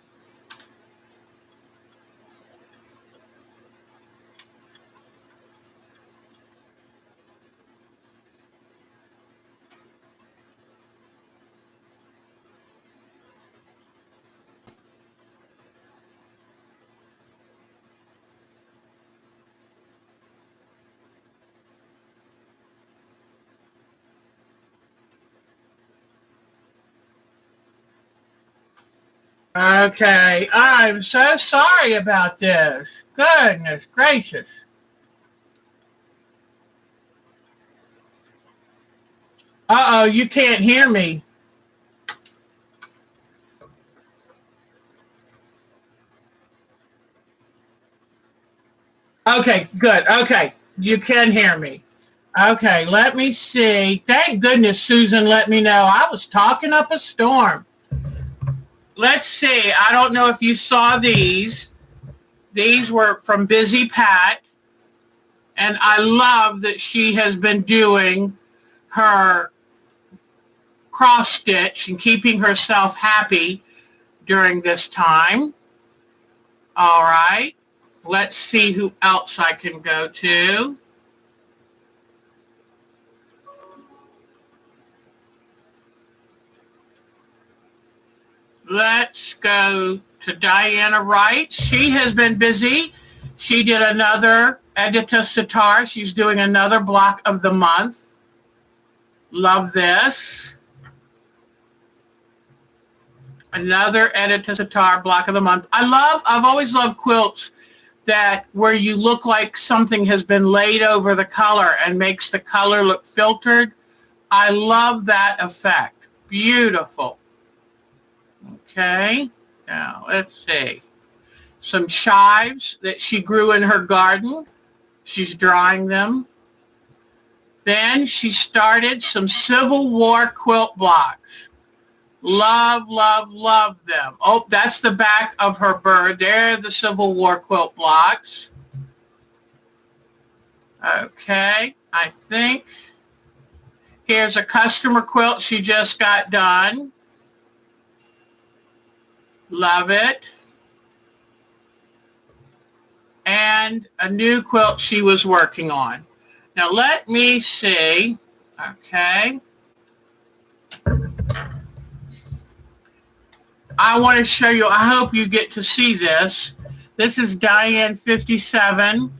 Okay, I'm so sorry about this. Goodness gracious. Uh-oh, you can't hear me. Okay, good. Okay, you can hear me. Okay, let me see. Thank goodness Susan let me know. I was talking up a storm. Let's see. I don't know if you saw these. These were from Busy Pat. And I love that she has been doing her cross stitch and keeping herself happy during this time. All right. Let's see who else I can go to. Let's go to Diana Wright. She has been busy. She did another Edita Sitar. She's doing another block of the month. Love this. Another Edita Sitar block of the month. I've always loved quilts that where you look like something has been laid over the color and makes the color look filtered. I love that effect. Beautiful. Okay, now let's see. Some chives that she grew in her garden. She's drying them. Then she started some Civil War quilt blocks. Love, love, love them. Oh, that's the back of her bird. They're the Civil War quilt blocks. Okay, I think here's a customer quilt she just got done. Love it. And a new quilt she was working on. Now let me see. Okay. I want to show you, I hope you get to see this. This is Diane 57.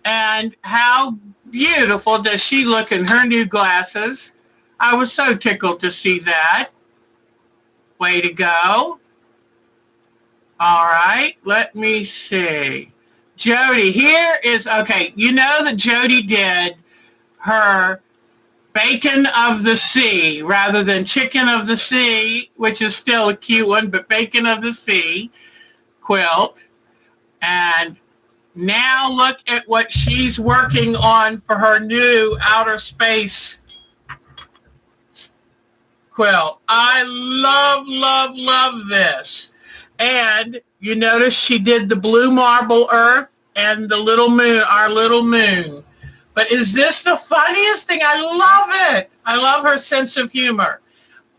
And how beautiful does she look in her new glasses? I was so tickled to see that. Way to go. All right, let me see. Jody, here is, okay, you know that Jody did her Bacon of the Sea rather than Chicken of the Sea, which is still a cute one, but Bacon of the Sea quilt. And now look at what she's working on for her new outer space quilt. I love, love, love this. And you notice she did the blue marble earth and the little moon, our little moon. But is this the funniest thing? I love it. I love her sense of humor.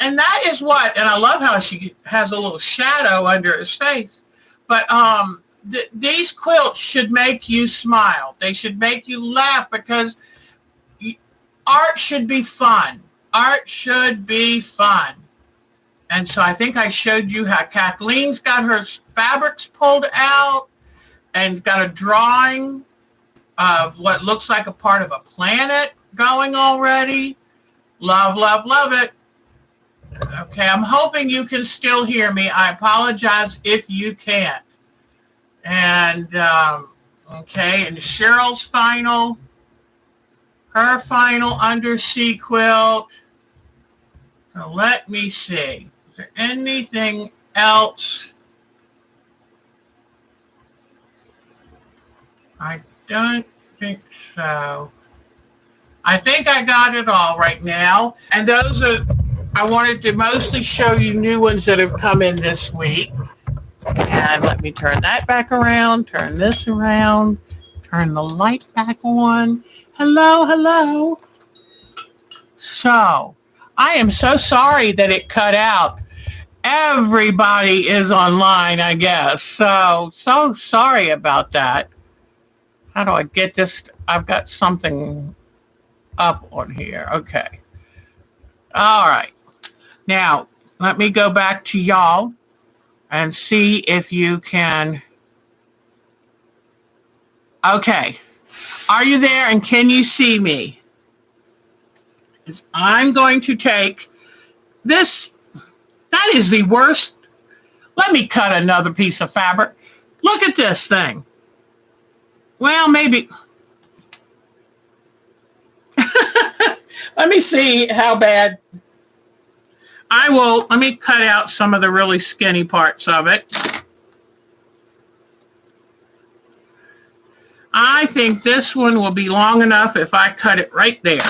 And that is what, and I love how she has a little shadow under his face. But these quilts should make you smile. They should make you laugh because art should be fun. Art should be fun. And so I think I showed you how Kathleen's got her fabrics pulled out and got a drawing of what looks like a part of a planet going already. Love, love, love it. Okay, I'm hoping you can still hear me. I apologize if you can't. And, okay, and Cheryl's her final undersea quilt. So let me see. Is there anything else? I don't think so. I think I got it all right now. And those are, I wanted to mostly show you new ones that have come in this week. And let me turn that back around, turn this around, turn the light back on. Hello, hello. So, I am so sorry that it cut out. Everybody is online, I guess. So sorry about that. How do I get this? I've got something up on here. Okay. All right. Now, let me go back to y'all and see if you can. Okay. Are you there and can you see me? I'm going to take this. That is the worst. Let me cut another piece of fabric. Look at this thing. Well, maybe. Let me see how bad. Let me cut out some of the really skinny parts of it. I think this one will be long enough if I cut it right there.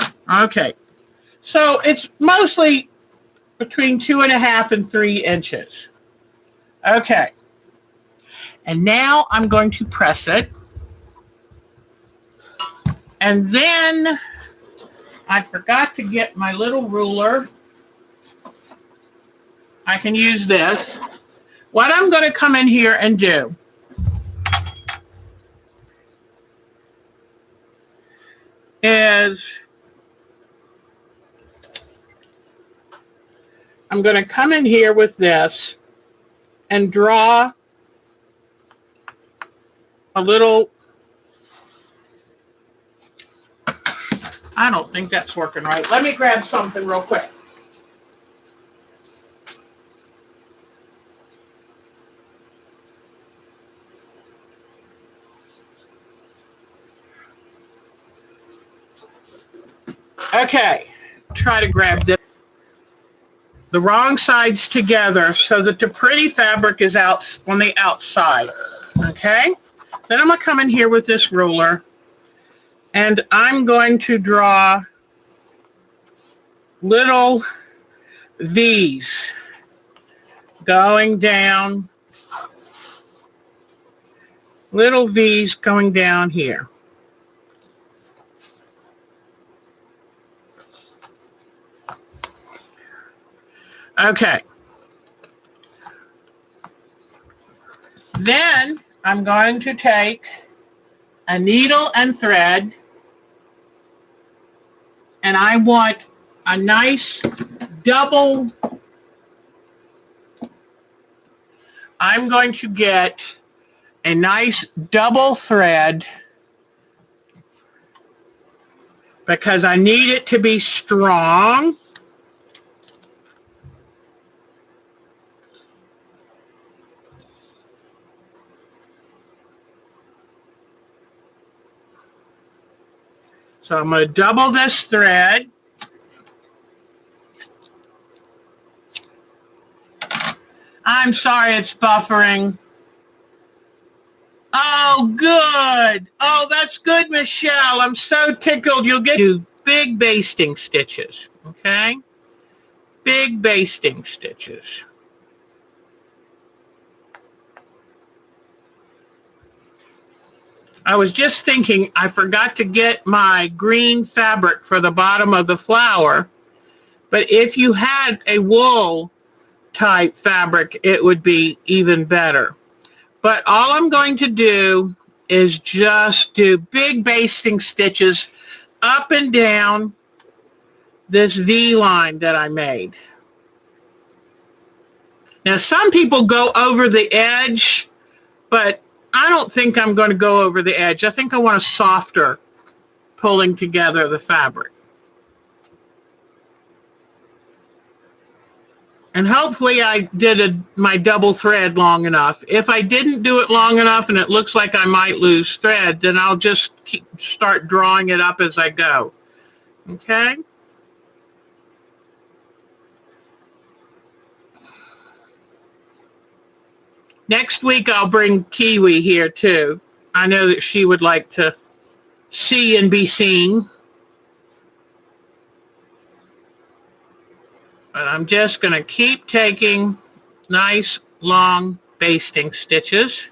Okay. So it's mostly between 2.5 and 3 inches. Okay. And now I'm going to press it. And then I forgot to get my little ruler. I can use this. What I'm going to come in here and do is I'm going to come in here with this and draw a little. I don't think that's working right. Let me grab something real quick. Okay, try to grab this. The wrong sides together so that the pretty fabric is out on the outside. Okay, then I'm going to come in here with this ruler and I'm going to draw little V's going down, little V's going down here. Okay. Then I'm going to take a needle and thread, and I want a nice double. I'm going to get a nice double thread because I need it to be strong. So I'm going to double this thread. I'm sorry it's buffering. Oh, good. Oh, that's good, Michelle. I'm so tickled. You'll get big basting stitches, okay? Big basting stitches. I was just thinking I forgot to get my green fabric for the bottom of the flower, but if you had a wool type fabric, it would be even better. But all I'm going to do is just do big basting stitches up and down this V line that I made. Now, some people go over the edge, but I don't think I'm going to go over the edge. I think I want a softer pulling together the fabric. And hopefully I did my double thread long enough. If I didn't do it long enough and it looks like I might lose thread, then I'll just start drawing it up as I go. Okay? Next week I'll bring Kiwi here too. I know that she would like to see and be seen. But I'm just going to keep taking nice long basting stitches.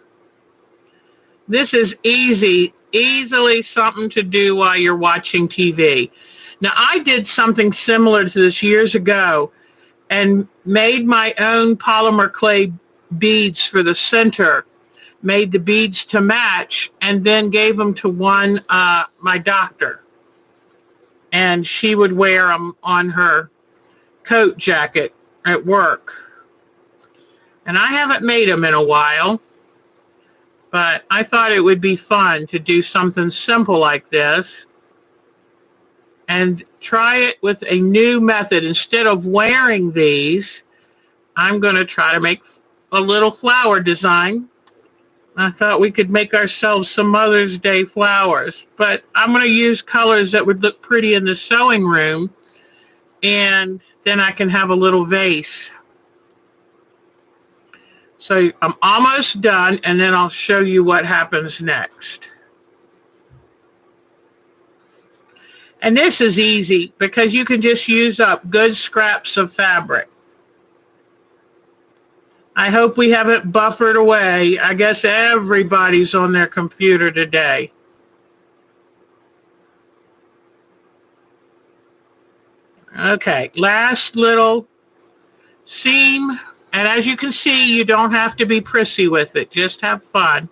This is easily something to do while you're watching TV. Now, I did something similar to this years ago and made my own polymer clay beads for the center, made the beads to match, and then gave them to my doctor. And she would wear them on her coat jacket at work. And I haven't made them in a while, but I thought it would be fun to do something simple like this and try it with a new method. Instead of wearing these, I'm going to try to make a little flower design. I thought we could make ourselves some Mother's Day flowers, but I'm going to use colors that would look pretty in the sewing room, and then I can have a little vase. So I'm almost done, and then I'll show you what happens next. And this is easy because you can just use up good scraps of fabric. I hope we haven't buffered away. I guess everybody's on their computer today. Okay, last little seam And as you can see, you don't have to be prissy with it. Just have fun.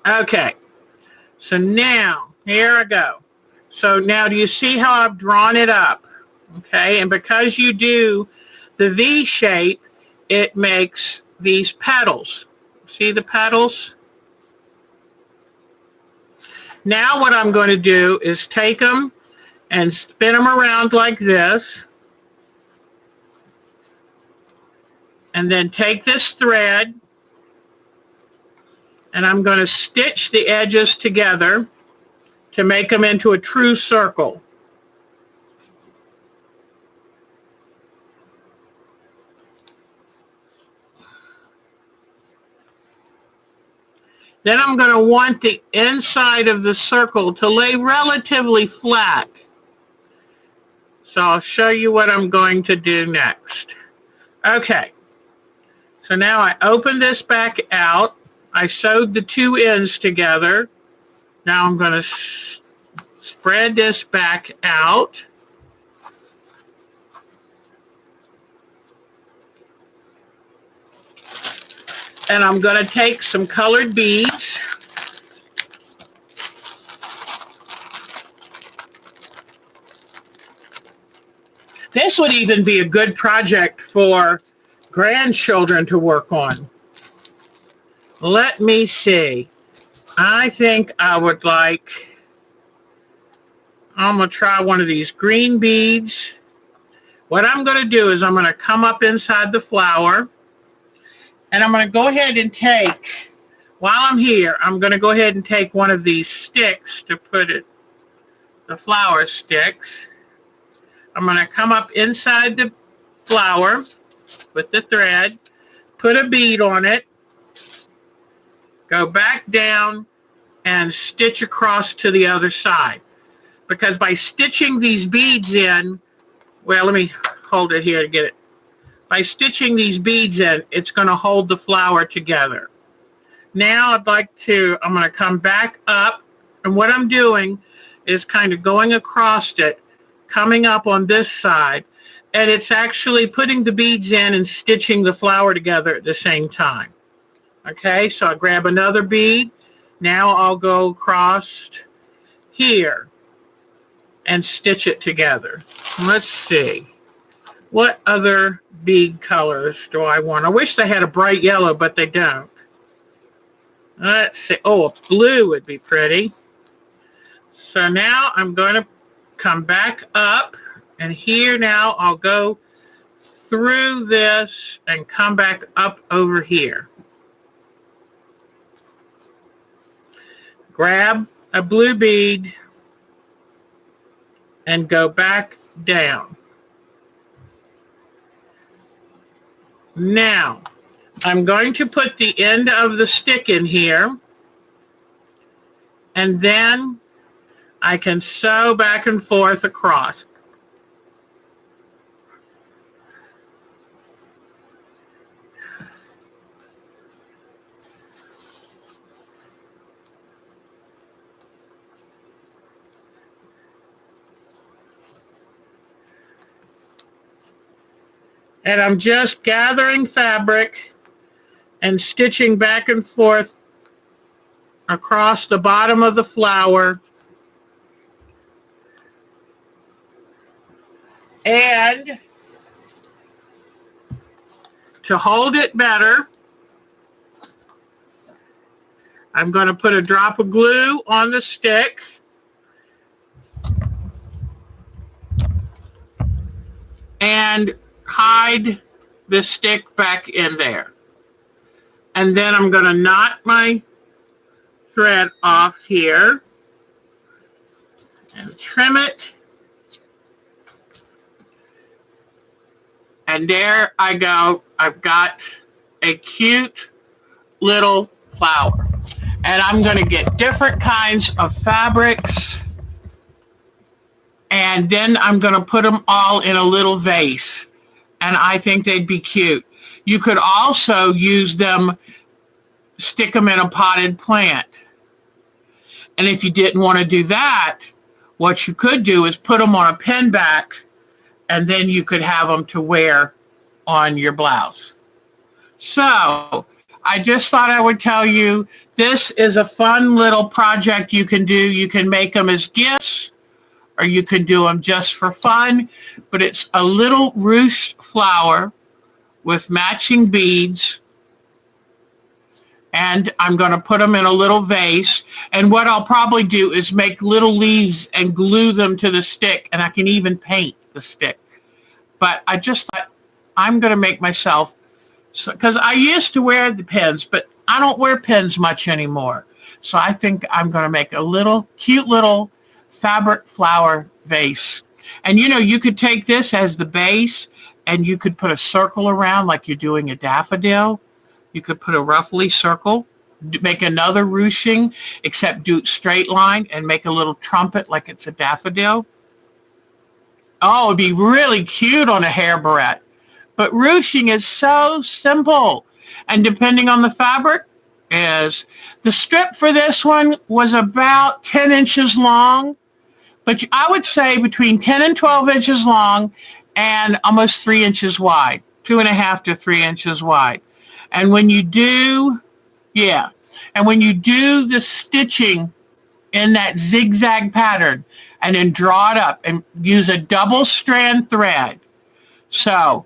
Okay. So now, here I go. So now do you see how I've drawn it up? Okay. And because you do the V shape, it makes these petals. See the petals? Now what I'm going to do is take them and spin them around like this. And then take this thread and I'm going to stitch the edges together to make them into a true circle. Then I'm going to want the inside of the circle to lay relatively flat. So I'll show you what I'm going to do next. Okay, so now I open this back out. I sewed the two ends together. Now I'm going to spread this back out. And I'm going to take some colored beads. This would even be a good project for grandchildren to work on. Let me see. I think I would like, I'm going to try one of these green beads. What I'm going to do is I'm going to come up inside the flower. And I'm going to go ahead and take, while I'm here, I'm going to go ahead and take one of these sticks to put it, the flower sticks. I'm going to come up inside the flower with the thread, put a bead on it, go back down and stitch across to the other side. Because by stitching these beads in, well, let me hold it here to get it. By stitching these beads in, it's going to hold the flower together. Now I'm going to come back up, and what I'm doing is kind of going across it, coming up on this side, and it's actually putting the beads in and stitching the flower together at the same time. Okay, so I grab another bead. Now I'll go across here and stitch it together. Let's see. What other bead colors do I want? I wish they had a bright yellow, but they don't. Let's see. Oh, a blue would be pretty. So now I'm going to come back up, and here now I'll go through this and come back up over here. Grab a blue bead and go back down. Now, I'm going to put the end of the stick in here, and then I can sew back and forth across. And I'm just gathering fabric and stitching back and forth across the bottom of the flower. And to hold it better, I'm going to put a drop of glue on the stick. And hide the stick back in there. And then I'm going to knot my thread off here and trim it. And there I go. I've got a cute little flower. And I'm going to get different kinds of fabrics. And then I'm going to put them all in a little vase. And I think they'd be cute. You could also use them, stick them in a potted plant. And if you didn't want to do that, What you could do is put them on a pin back, and then you could have them to wear on your blouse. So I just thought I would tell you, this is a fun little project you can do. You can make them as gifts, or you can do them just for fun, but it's a little ruched flower with matching beads, and I'm going to put them in a little vase. And what I'll probably do is make little leaves and glue them to the stick, and I can even paint the stick. But I just thought I'm going to make myself, because I used to wear the pins, but I don't wear pins much anymore. So I think I'm going to make a little cute little fabric flower vase. And you could take this as the base, and you could put a circle around like you're doing a daffodil. You could put a roughly circle, make another ruching, except do it straight line and make a little trumpet like it's a daffodil. Oh, it'd be really cute on a hair barrette. But ruching is so simple. And depending on the fabric, is the strip for this one was about 10 inches long. But I would say between 10 and 12 inches long and almost 3 inches wide, 2.5 to 3 inches wide. And when you do, the stitching in that zigzag pattern and then draw it up and use a double strand thread. So,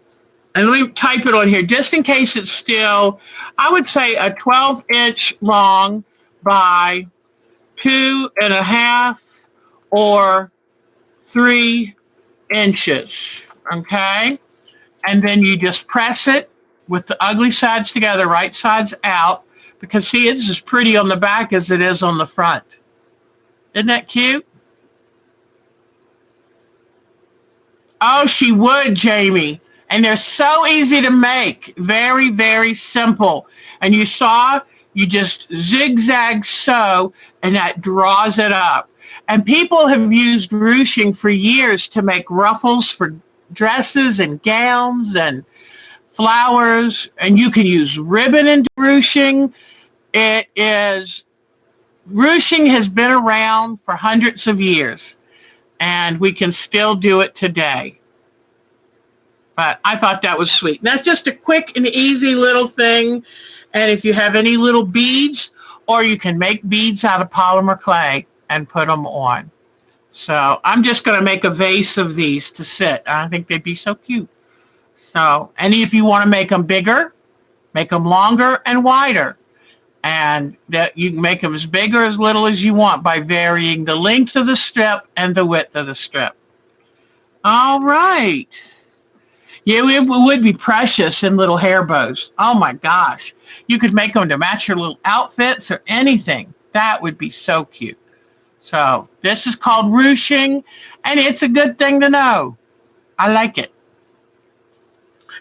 and let me type it on here just in case it's still, I would say a 12-inch long by 2.5 or 3 inches, okay? And then you just press it with the ugly sides together, right sides out, because see, it's as pretty on the back as it is on the front. Isn't that cute? Oh, she would, Jamie. And they're so easy to make. Very, very simple. And you saw, you just zigzag sew, and that draws it up. And people have used ruching for years to make ruffles for dresses and gowns and flowers. And you can use ribbon in ruching. Ruching has been around for hundreds of years, and we can still do it today. But I thought that was sweet. And that's just a quick and easy little thing. And if you have any little beads, or you can make beads out of polymer clay and put them on. So I'm just going to make a vase of these to sit. I think they'd be so cute. So, and if you want to make them bigger, make them longer and wider. And that you can make them as big or as little as you want by varying the length of the strip and the width of the strip. All right. Yeah, it would be precious in little hair bows. Oh my gosh. You could make them to match your little outfits or anything. That would be so cute. So this is called ruching, and it's a good thing to know. I like it.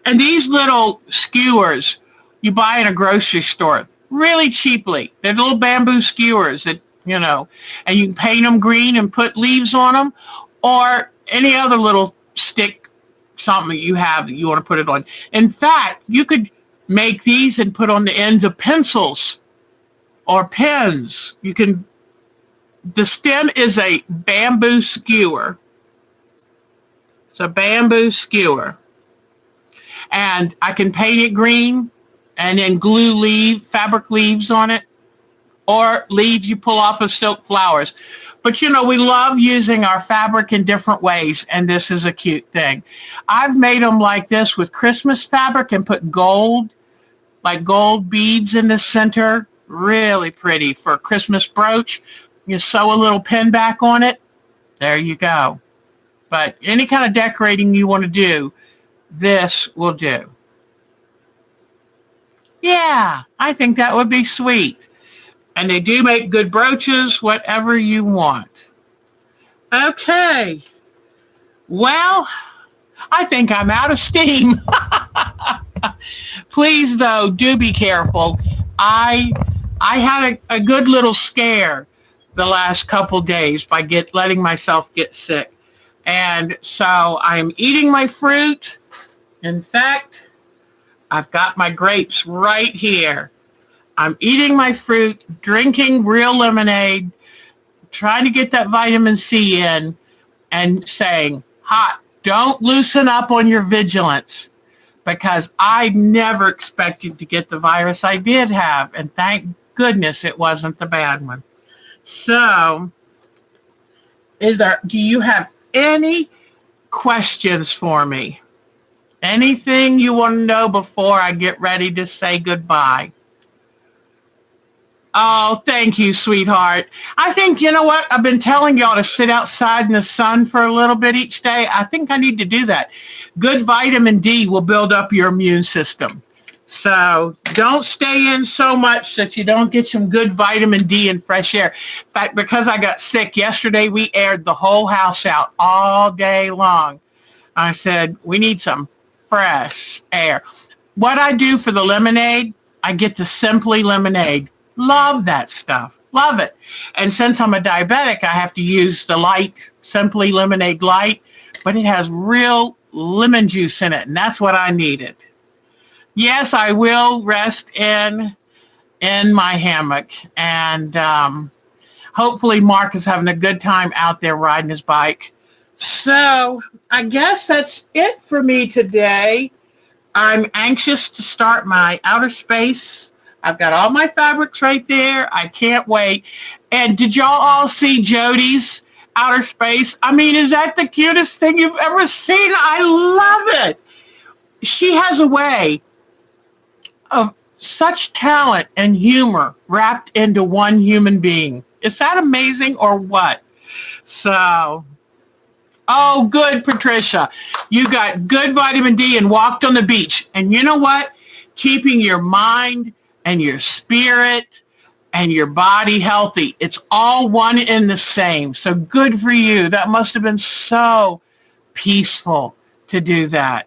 And these little skewers you buy in a grocery store really cheaply. They're little bamboo skewers that, and you can paint them green and put leaves on them, or any other little stick, something you have that you want to put it on. In fact, you could make these and put on the ends of pencils or pens. The stem is a bamboo skewer. It's a bamboo skewer. And I can paint it green and then glue fabric leaves on it, or leaves you pull off of silk flowers. But we love using our fabric in different ways, and this is a cute thing. I've made them like this with Christmas fabric and put gold beads in the center. Really pretty for a Christmas brooch. You sew a little pin back on it. There you go. But any kind of decorating you want to do, this will do. Yeah, I think that would be sweet. And they do make good brooches, whatever you want. Okay. Well, I think I'm out of steam. Please, though, do be careful. I had a good little scare the last couple days by letting myself get sick. And so I'm eating my fruit. In fact, I've got my grapes right here. I'm eating my fruit, drinking real lemonade, trying to get that vitamin C in and saying, hot, don't loosen up on your vigilance, because I never expected to get the virus I did have. And thank goodness it wasn't the bad one. So do you have any questions for me? Anything you want to know before I get ready to say goodbye? Oh, thank you, sweetheart. I think, you know what? I've been telling y'all to sit outside in the sun for a little bit each day. I think I need to do that. Good vitamin D will build up your immune system. So don't stay in so much that you don't get some good vitamin D and fresh air. In fact, because I got sick yesterday, we aired the whole house out all day long. I said, we need some fresh air. What I do for the lemonade, I get the Simply lemonade. Love that stuff. Love it. And since I'm a diabetic, I have to use the light, Simply Lemonade Light, but it has real lemon juice in it, and that's what I needed. Yes, I will rest in my hammock, and hopefully Mark is having a good time out there riding his bike. So I guess that's it for me today. I'm anxious to start my outer space. I've got all my fabrics right there. I can't wait. And did y'all all see Jody's outer space? I mean, is that the cutest thing you've ever seen? I love it. She has a way of such talent and humor wrapped into one human being. Is that amazing or what? So, oh, good, Patricia. You got good vitamin D and walked on the beach. And you know what? Keeping your mind and your spirit and your body healthy. It's all one and the same. So good for you. That must have been so peaceful to do that.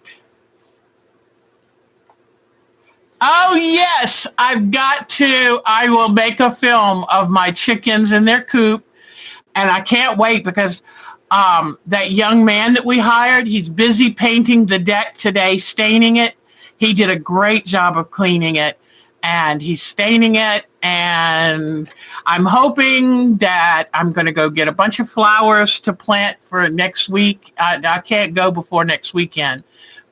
Oh, yes, I will make a film of my chickens in their coop. And I can't wait because that young man that we hired, he's busy painting the deck today, staining it. He did a great job of cleaning it. And he's staining it, and I'm hoping that I'm going to go get a bunch of flowers to plant for next week. I can't go before next weekend,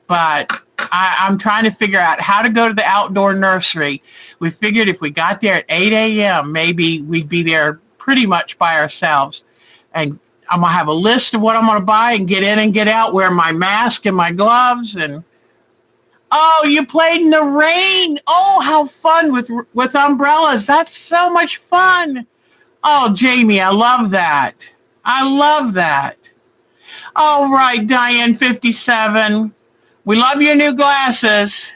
but I'm trying to figure out how to go to the outdoor nursery. We figured if we got there at 8 a.m., maybe we'd be there pretty much by ourselves. And I'm going to have a list of what I'm going to buy and get in and get out, wear my mask and my gloves, and oh, you played in the rain. Oh, how fun with umbrellas. That's so much fun. Oh, Jamie, I love that. I love that. All right, Diane 57. We love your new glasses.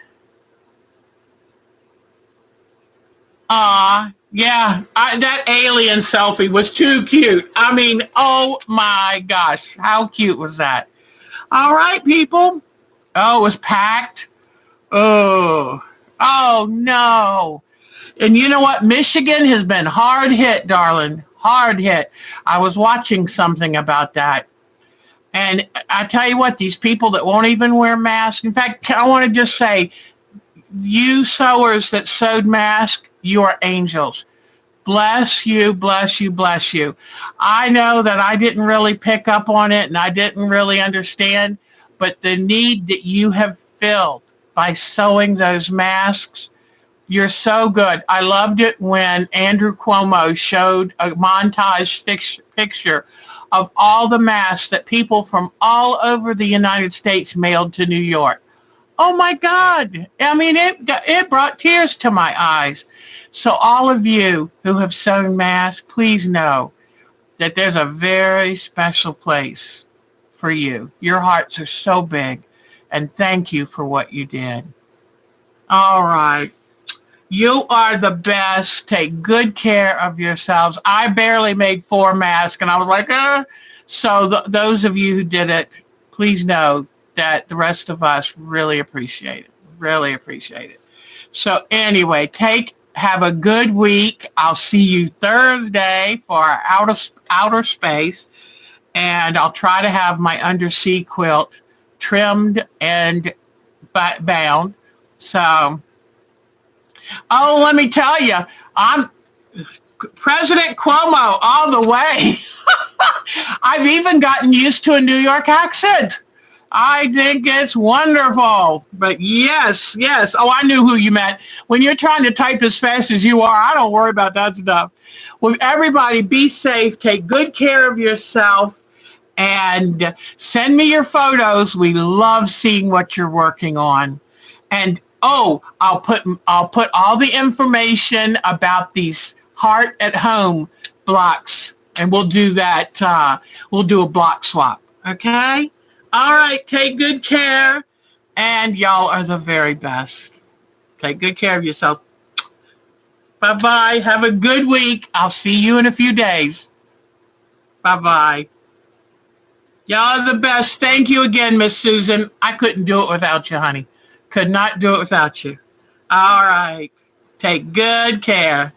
Yeah, that alien selfie was too cute. I mean, oh my gosh, how cute was that? All right, people. Oh, it was packed. Oh no. And you know what? Michigan has been hard hit, darling. Hard hit. I was watching something about that. And I tell you what, these people that won't even wear masks. In fact, I want to just say, you sewers that sewed masks, you are angels. Bless you, bless you, bless you. I know that I didn't really pick up on it and I didn't really understand, but the need that you have filled by sewing those masks, you're so good. I loved it when Andrew Cuomo showed a montage picture of all the masks that people from all over the United States mailed to New York. Oh my God. I mean, it brought tears to my eyes. So all of you who have sewn masks, please know that there's a very special place for you. Your hearts are so big. And thank you for what you did. All right. You are the best. Take good care of yourselves. I barely made 4 masks, and I was like, So those of you who did it, please know that the rest of us really appreciate it. Really appreciate it. So anyway, have a good week. I'll see you Thursday for our outer space, and I'll try to have my undersea quilt trimmed and bound. So, oh, let me tell you, President Cuomo all the way. I've even gotten used to a New York accent. I think it's wonderful. But yes, yes. Oh, I knew who you meant. When you're trying to type as fast as you are, I don't worry about that stuff. Well, everybody be safe. Take good care of yourself. And send me your photos. We love seeing what you're working on. And I'll put all the information about these Heart at Home blocks, and we'll do that. We'll do a block swap. Okay. All right. Take good care, and y'all are the very best. Take good care of yourself. Bye bye. Have a good week. I'll see you in a few days. Bye bye. Y'all are the best. Thank you again, Miss Susan. I couldn't do it without you, honey. Could not do it without you. All right. Take good care.